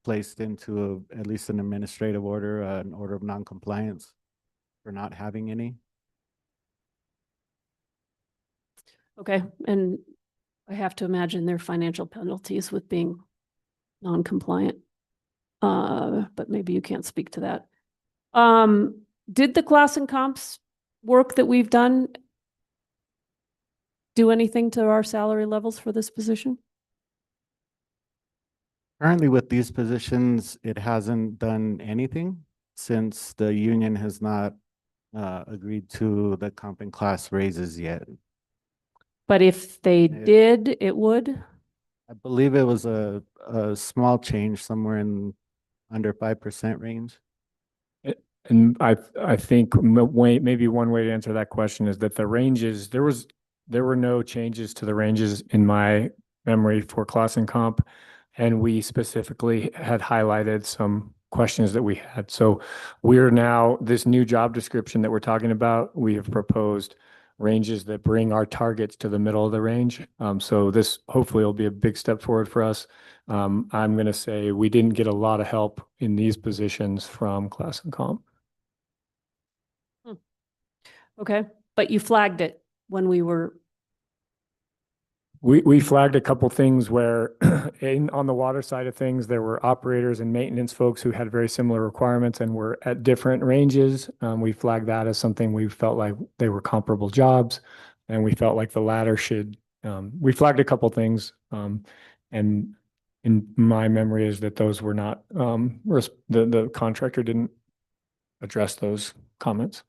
placed into at least an administrative order, an order of non-compliance for not having any. Okay, and I have to imagine there are financial penalties with being non-compliant. But maybe you can't speak to that. Did the class and comps work that we've done do anything to our salary levels for this position? Currently with these positions, it hasn't done anything since the union has not agreed to the comp and class raises yet. But if they did, it would? I believe it was a small change, somewhere in under 5% range. And I think maybe one way to answer that question is that the ranges, there were no changes to the ranges in my memory for class and comp. And we specifically had highlighted some questions that we had. So we're now, this new job description that we're talking about, we have proposed ranges that bring our targets to the middle of the range. So this hopefully will be a big step forward for us. I'm going to say we didn't get a lot of help in these positions from class and comp. Okay, but you flagged it when we were. We flagged a couple things where on the water side of things, there were operators and maintenance folks who had very similar requirements and were at different ranges. We flagged that as something we felt like they were comparable jobs, and we felt like the latter should, we flagged a couple things. And in my memory is that those were not, the contractor didn't address those comments.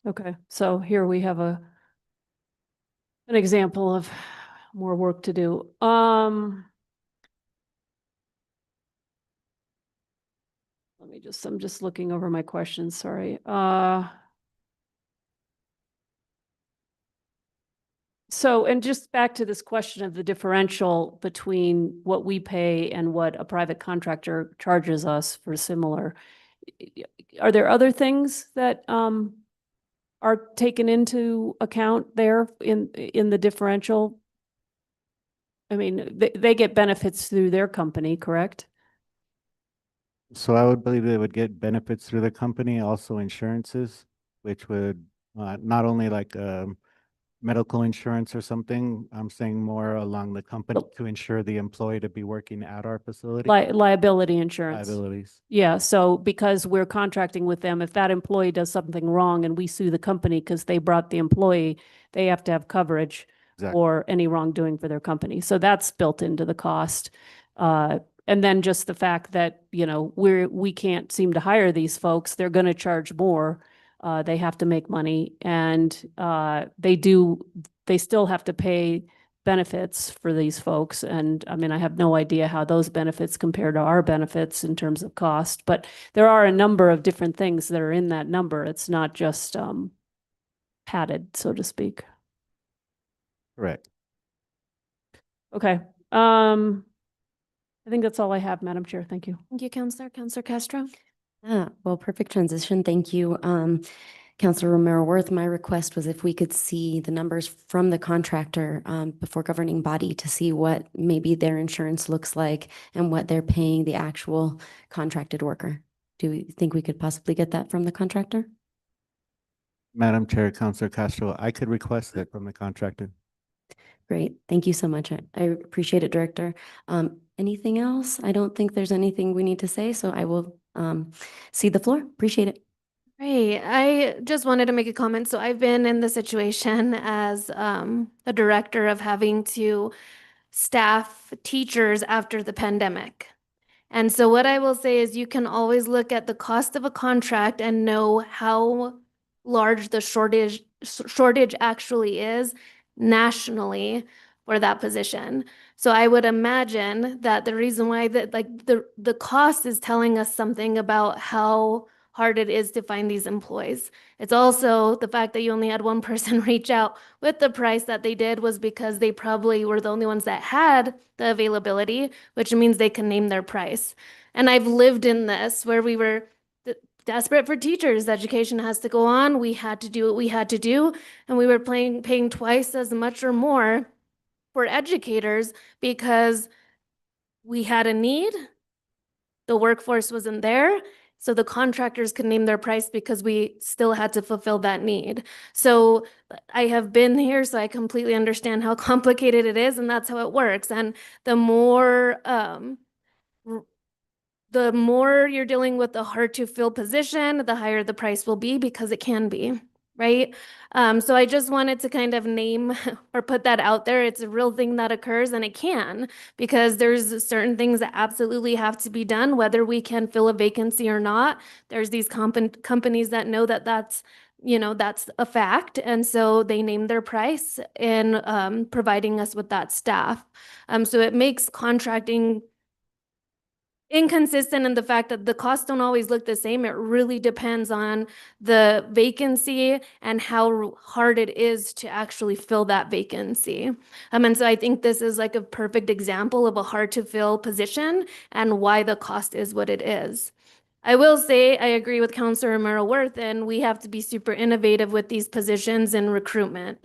Okay, so here we have an example of more work to do. I'm just looking over my questions, sorry. So, and just back to this question of the differential between what we pay and what a private contractor charges us for similar. Are there other things that are taken into account there in the differential? I mean, they get benefits through their company, correct? So I would believe they would get benefits through the company, also insurances, which would not only like medical insurance or something. I'm saying more along the company to ensure the employee to be working at our facility. Liability insurance. Liabilities. Yeah, so because we're contracting with them, if that employee does something wrong and we sue the company because they brought the employee, they have to have coverage for any wrongdoing for their company. So that's built into the cost. And then just the fact that, you know, we can't seem to hire these folks, they're going to charge more. They have to make money, and they still have to pay benefits for these folks. And I mean, I have no idea how those benefits compare to our benefits in terms of cost, but there are a number of different things that are in that number. It's not just padded, so to speak. Correct. Okay. I think that's all I have, Madam Chair. Thank you. Thank you, Counselor. Counselor Castro? Well, perfect transition. Thank you. Counselor Romero Worth, my request was if we could see the numbers from the contractor before governing body to see what maybe their insurance looks like and what they're paying the actual contracted worker. Do you think we could possibly get that from the contractor? Madam Chair, Councilor Castro, I could request it from the contractor. Great. Thank you so much. I appreciate it, Director. Anything else? I don't think there's anything we need to say, so I will cede the floor. Appreciate it. Right. I just wanted to make a comment. So I've been in the situation as a director of having to staff teachers after the pandemic. And so what I will say is you can always look at the cost of a contract and know how large the shortage actually is nationally for that position. So I would imagine that the reason why that the cost is telling us something about how hard it is to find these employees. It's also the fact that you only had one person reach out with the price that they did was because they probably were the only ones that had the availability, which means they can name their price. And I've lived in this where we were desperate for teachers. Education has to go on. We had to do what we had to do. And we were paying twice as much or more for educators because we had a need. The workforce wasn't there. So the contractors could name their price because we still had to fulfill that need. So I have been here, so I completely understand how complicated it is, and that's how it works. And the more you're dealing with a hard to fill position, the higher the price will be because it can be, right? So I just wanted to kind of name or put that out there. It's a real thing that occurs, and it can, because there's certain things that absolutely have to be done, whether we can fill a vacancy or not. There's these companies that know that that's a fact. And so they name their price in providing us with that staff. So it makes contracting inconsistent in the fact that the costs don't always look the same. It really depends on the vacancy and how hard it is to actually fill that vacancy. And so I think this is like a perfect example of a hard to fill position and why the cost is what it is. I will say I agree with Councilor Romero Worth, and we have to be super innovative with these positions and recruitment.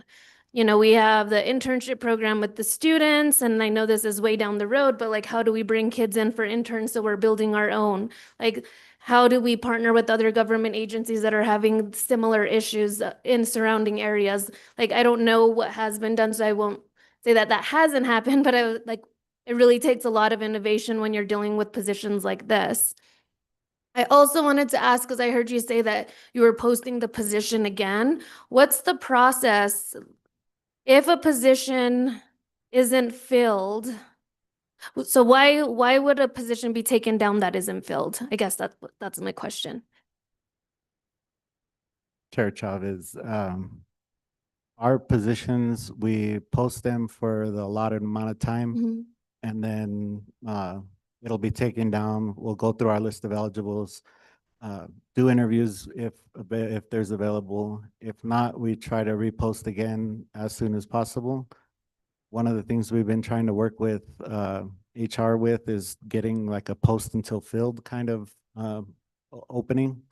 We have the internship program with the students, and I know this is way down the road, but like, how do we bring kids in for interns so we're building our own? Like, how do we partner with other government agencies that are having similar issues in surrounding areas? Like, I don't know what has been done, so I won't say that hasn't happened, but it really takes a lot of innovation when you're dealing with positions like this. I also wanted to ask, because I heard you say that you were posting the position again. What's the process if a position isn't filled? So why would a position be taken down that isn't filled? I guess that's my question. Chair Chavez, our positions, we post them for the allotted amount of time, Mhm. and then it'll be taken down. We'll go through our list of eligibles, do interviews if there's available. If not, we try to repost again as soon as possible. One of the things we've been trying to work with HR with is getting like a post until filled kind of opening,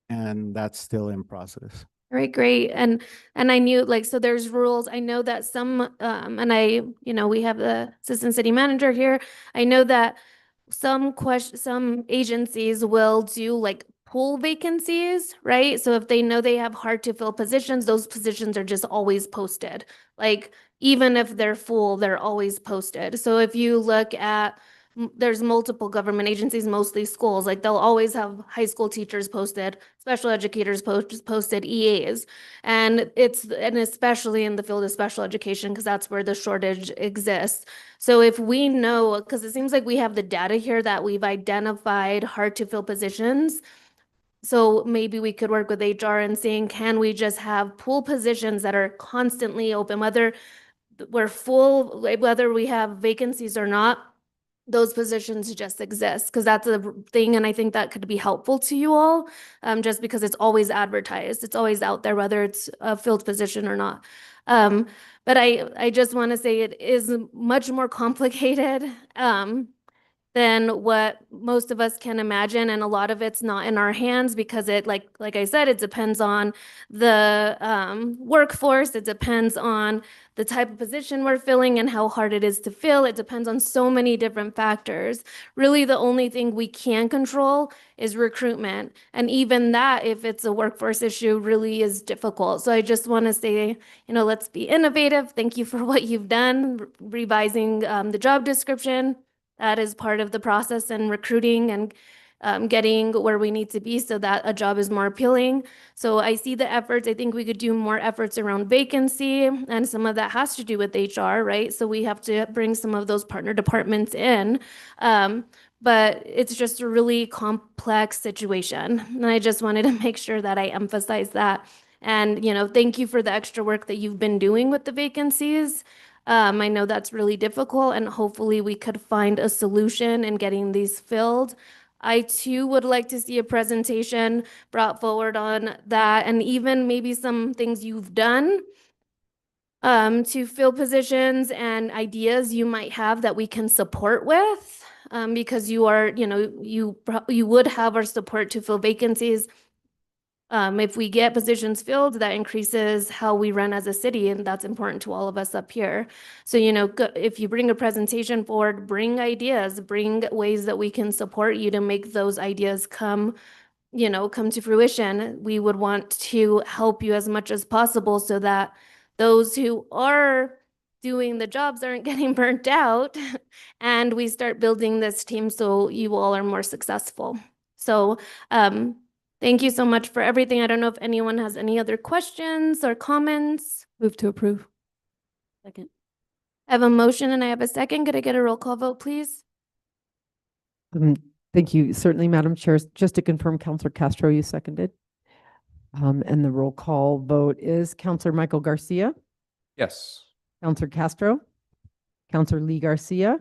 and that's still in process. All right, great. And I knew so there's rules. I know that some and we have the assistant city manager here. I know that some agencies will do pool vacancies, right? So if they know they have hard to fill positions, those positions are just always posted. Even if they're full, they're always posted. So if you look at there's multiple government agencies, mostly schools, they'll always have high school teachers posted, special educators posted, EAs. And especially in the field of special education, because that's where the shortage exists. So if we know, because it seems like we have the data here that we've identified hard to fill positions, so maybe we could work with HR and saying, can we just have pool positions that are constantly open, whether we're full, whether we have vacancies or not? those positions just exist, because that's a thing, and I think that could be helpful to you all, just because it's always advertised, it's always out there, whether it's a filled position or not. But I just want to say it is much more complicated, than what most of us can imagine, and a lot of it's not in our hands because it, like I said, it depends on the workforce, it depends on the type of position we're filling and how hard it is to fill. It depends on so many different factors. Really, the only thing we can control is recruitment, and even that, if it's a workforce issue, really is difficult. So I just want to say, let's be innovative. Thank you for what you've done, revising the job description. That is part of the process and recruiting and getting where we need to be so that a job is more appealing. So I see the efforts. I think we could do more efforts around vacancy, and some of that has to do with HR, right? So we have to bring some of those partner departments in. But it's just a really complex situation. And I just wanted to make sure that I emphasize that. And, thank you for the extra work that you've been doing with the vacancies. I know that's really difficult, and hopefully we could find a solution in getting these filled. I too would like to see a presentation brought forward on that, and even maybe some things you've done to fill positions and ideas you might have that we can support with, because you are, you would have our support to fill vacancies. If we get positions filled, that increases how we run as a city, and that's important to all of us up here. So, if you bring a presentation forward, bring ideas, bring ways that we can support you to make those ideas come to fruition. We would want to help you as much as possible so that those who are doing the jobs aren't getting burnt out, and we start building this team so you all are more successful. So, thank you so much for everything. I don't know if anyone has any other questions or comments. Move to approve. Second. I have a motion and I have a second. Could I get a roll call vote, please? Thank you. Certainly, Madam Chair. Just to confirm, Counselor Castro, you seconded. And the roll call vote is Counselor Michael Garcia, Yes. Counselor Castro, Counselor Lee Garcia,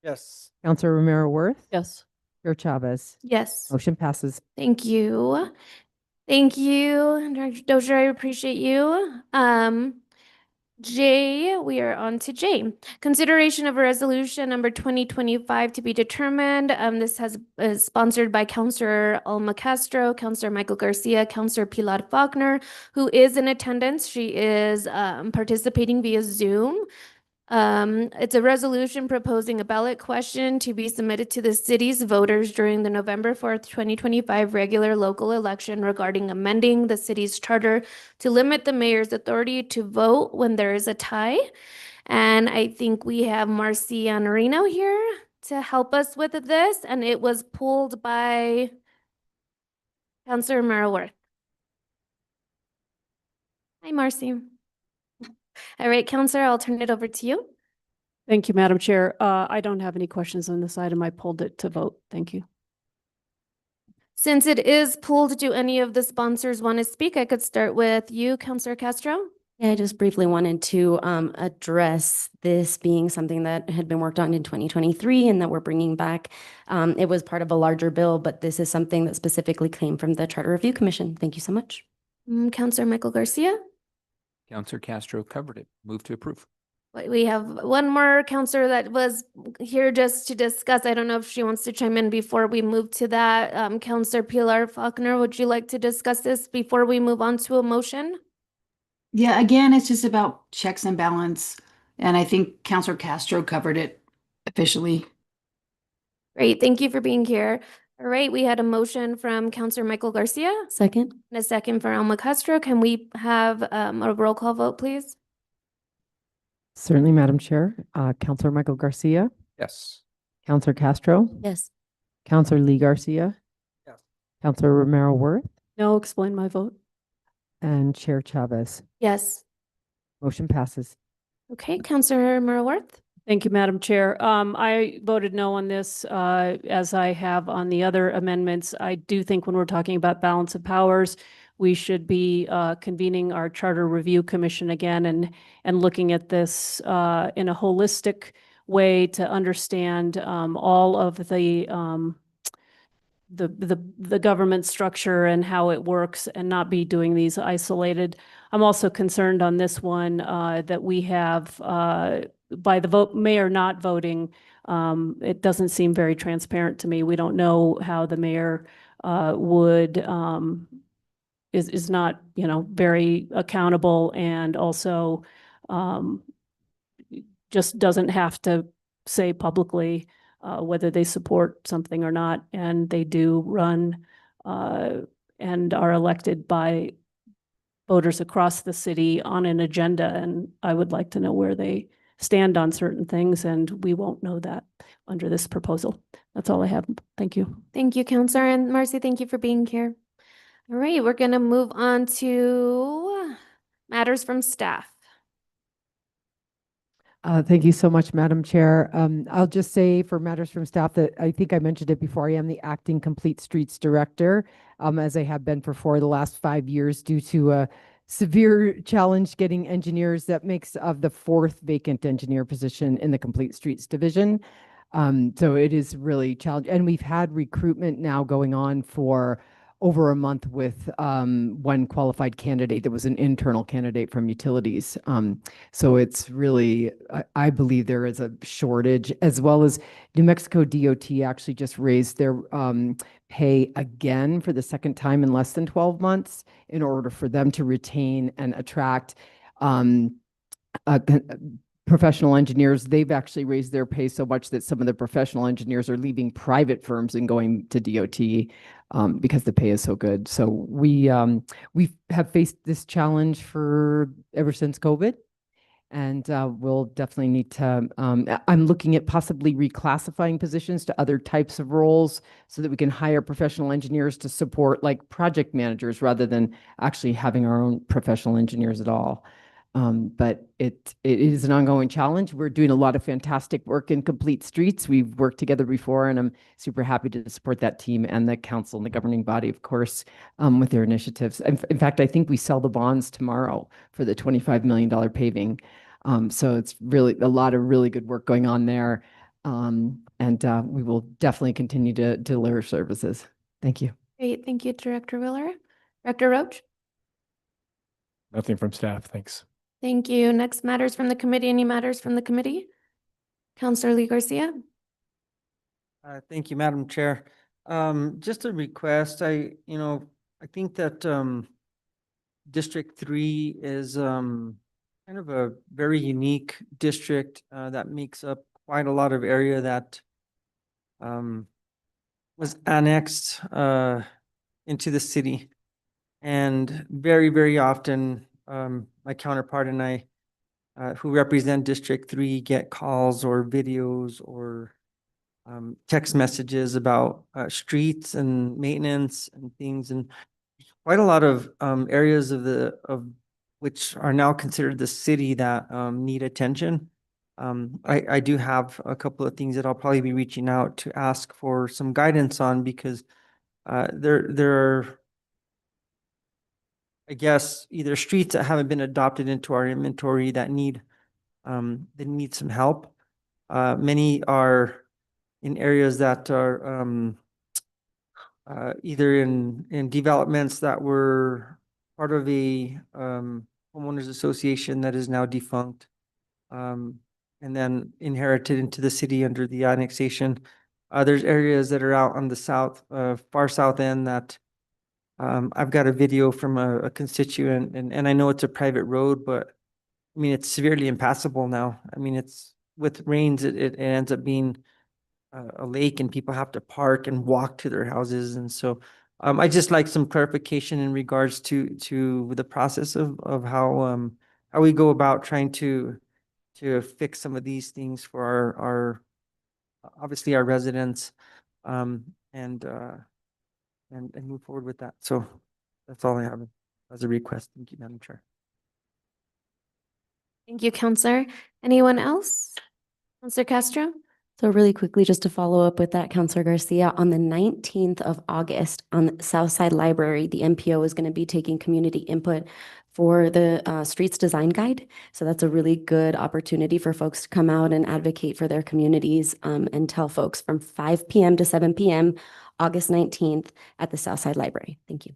Yes. Counselor Romero Worth, Yes. Chair Chavez. Yes. Motion passes. Thank you. Thank you, Director Dozier. I appreciate you. J, we are on to J. Consideration of a resolution number 2025 to be determined. This is sponsored by Counselor Alma Castro, Counselor Michael Garcia, Counselor Pilar Faulkner, who is in attendance. She is participating via Zoom. It's a resolution proposing a ballot question to be submitted to the city's voters during the November 4th, 2025 regular local election regarding amending the city's charter to limit the mayor's authority to vote when there is a tie. And I think we have Marcy Anarino here to help us with this, and it was pulled by Councilor Merrill-Worth. Hi, Marcy. All right, Counselor, I'll turn it over to you. Thank you, Madam Chair. I don't have any questions on this item. I pulled it to vote. Thank you. Since it is pulled, do any of the sponsors want to speak? I could start with you, Counselor Castro. Yeah, I just briefly wanted to address this being something that had been worked on in 2023 and that we're bringing back. It was part of a larger bill, but this is something that specifically came from the Charter Review Commission. Thank you so much. Counselor Michael Garcia. Counselor Castro covered it. Move to approve. We have one more counselor that was here just to discuss. I don't know if she wants to chime in before we move to that. Counselor Pilar Faulkner, would you like to discuss this before we move on to a motion? Yeah, again, it's just about checks and balance. And I think Counselor Castro covered it officially. Great, thank you for being here. All right, we had a motion from Counselor Michael Garcia Second. and a second for Alma Castro. Can we have a roll call vote, please? Certainly, Madam Chair. Counselor Michael Garcia, Yes. Counselor Castro, Yes. Counselor Lee Garcia, Yes. Counselor Romero Worth, No, explain my vote. and Chair Chavez. Yes. Motion passes. Okay, Counselor Merrill-Worth. Thank you, Madam Chair. I voted no on this, as I have on the other amendments. I do think when we're talking about balance of powers, we should be convening our Charter Review Commission again and looking at this in a holistic way to understand all of the government structure and how it works and not be doing these isolated. I'm also concerned on this one that we have by the vote, mayor not voting. It doesn't seem very transparent to me. We don't know how the mayor would is not, you know, very accountable, and also just doesn't have to say publicly whether they support something or not. And they do run and are elected by voters across the city on an agenda. And I would like to know where they stand on certain things, and we won't know that under this proposal. That's all I have. Thank you. Thank you, Counselor. And Marcy, thank you for being here. All right, we're gonna move on to matters from staff. Thank you so much, Madam Chair. I'll just say for matters from staff that I think I mentioned it before, I am the acting Complete Streets Director, as I have been for the last 5 years due to a severe challenge getting engineers. That makes of the 4th vacant engineer position in the Complete Streets Division. So it is really challenging. And we've had recruitment now going on for over a month with one qualified candidate that was an internal candidate from utilities. So it's really, I believe there is a shortage, as well as New Mexico DOT actually just raised their pay again for the 2nd time in less than 12 months in order for them to retain and attract professional engineers. They've actually raised their pay so much that some of the professional engineers are leaving private firms and going to DOT because the pay is so good. So we have faced this challenge for ever since COVID, and we'll definitely need to. I'm looking at possibly reclassifying positions to other types of roles so that we can hire professional engineers to support like project managers rather than actually having our own professional engineers at all. But it is an ongoing challenge. We're doing a lot of fantastic work in Complete Streets. We've worked together before, and I'm super happy to support that team and the council and the governing body, of course, with their initiatives. In fact, I think we sell the bonds tomorrow for the $25 million paving. So it's really a lot of really good work going on there. And we will definitely continue to deliver services. Thank you. Great, thank you, Director Willer. Director Roach? Nothing from staff. Thanks. Thank you. Next, matters from the committee. Any matters from the committee? Counselor Lee Garcia? Thank you, Madam Chair. Just a request. I think that District 3 is kind of a very unique district that makes up quite a lot of area that was annexed into the city. And very, very often, my counterpart and I, who represent District 3, get calls or videos or text messages about streets and maintenance and things, and quite a lot of areas of which are now considered the city that need attention. I do have a couple of things that I'll probably be reaching out to ask for some guidance on, because there are, I guess, either streets that haven't been adopted into our inventory that need some help. Many are in areas that are either in developments that were part of a homeowners association that is now defunct, and then inherited into the city under the annexation. There's areas that are out on the south, far south end that I've got a video from a constituent, and I know it's a private road, but I mean, it's severely impassable now. I mean, it's with rains, it ends up being a lake, and people have to park and walk to their houses. And so I just like some clarification in regards to the process of how we go about trying to fix some of these things for our obviously our residents, and move forward with that. So that's all I have as a request. Thank you, Madam Chair. Thank you, Counselor. Anyone else? Counselor Castro? So really quickly, just to follow up with that, Counselor Garcia, on the 19th of August on Southside Library, the MPO is going to be taking community input for the Streets Design Guide. So that's a really good opportunity for folks to come out and advocate for their communities and tell folks from 5 p.m. to 7 p.m. August 19th at the Southside Library. Thank you.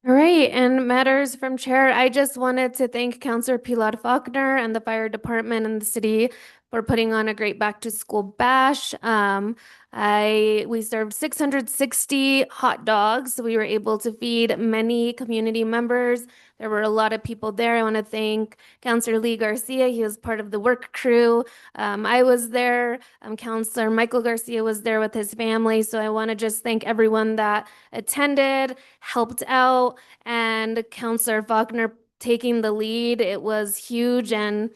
All right, and matters from chair, I just wanted to thank Councilor Pilar Faulkner and the fire department and the city for putting on a great back to school bash. We served 660 hot dogs. We were able to feed many community members. There were a lot of people there. I want to thank Councilor Lee Garcia. He was part of the work crew. I was there. Councilor Michael Garcia was there with his family. So I want to just thank everyone that attended, helped out, and Councilor Faulkner taking the lead. It was huge, and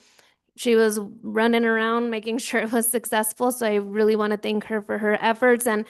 she was running around making sure it was successful. So I really want to thank her for her efforts. And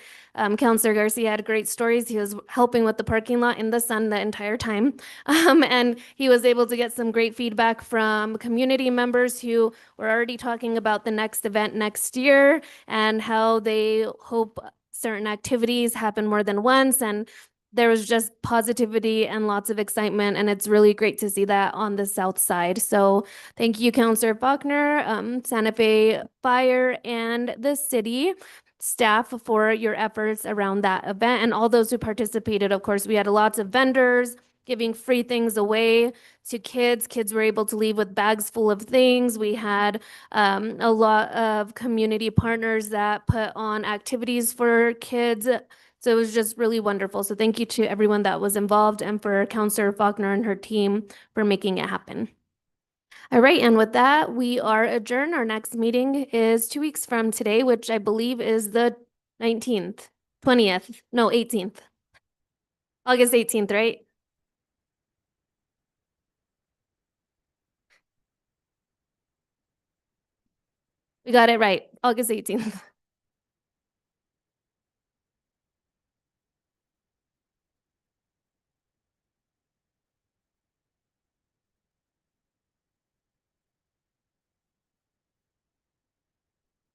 Councilor Garcia had great stories. He was helping with the parking lot in the sun the entire time. And he was able to get some great feedback from community members who were already talking about the next event next year and how they hope certain activities happen more than once. And there was just positivity and lots of excitement, and it's really great to see that on the south side. So thank you, Councilor Faulkner, Santa Fe Fire, and the city staff for your efforts around that event, and all those who participated. Of course, we had lots of vendors giving free things away to kids. Kids were able to leave with bags full of things. We had a lot of community partners that put on activities for kids. So it was just really wonderful. So thank you to everyone that was involved and for Councilor Faulkner and her team for making it happen. All right, and with that, we are adjourned. Our next meeting is 2 weeks from today, which I believe is the 19th, 20th, no, 18th. August 18th, right? We got it right, August 18th.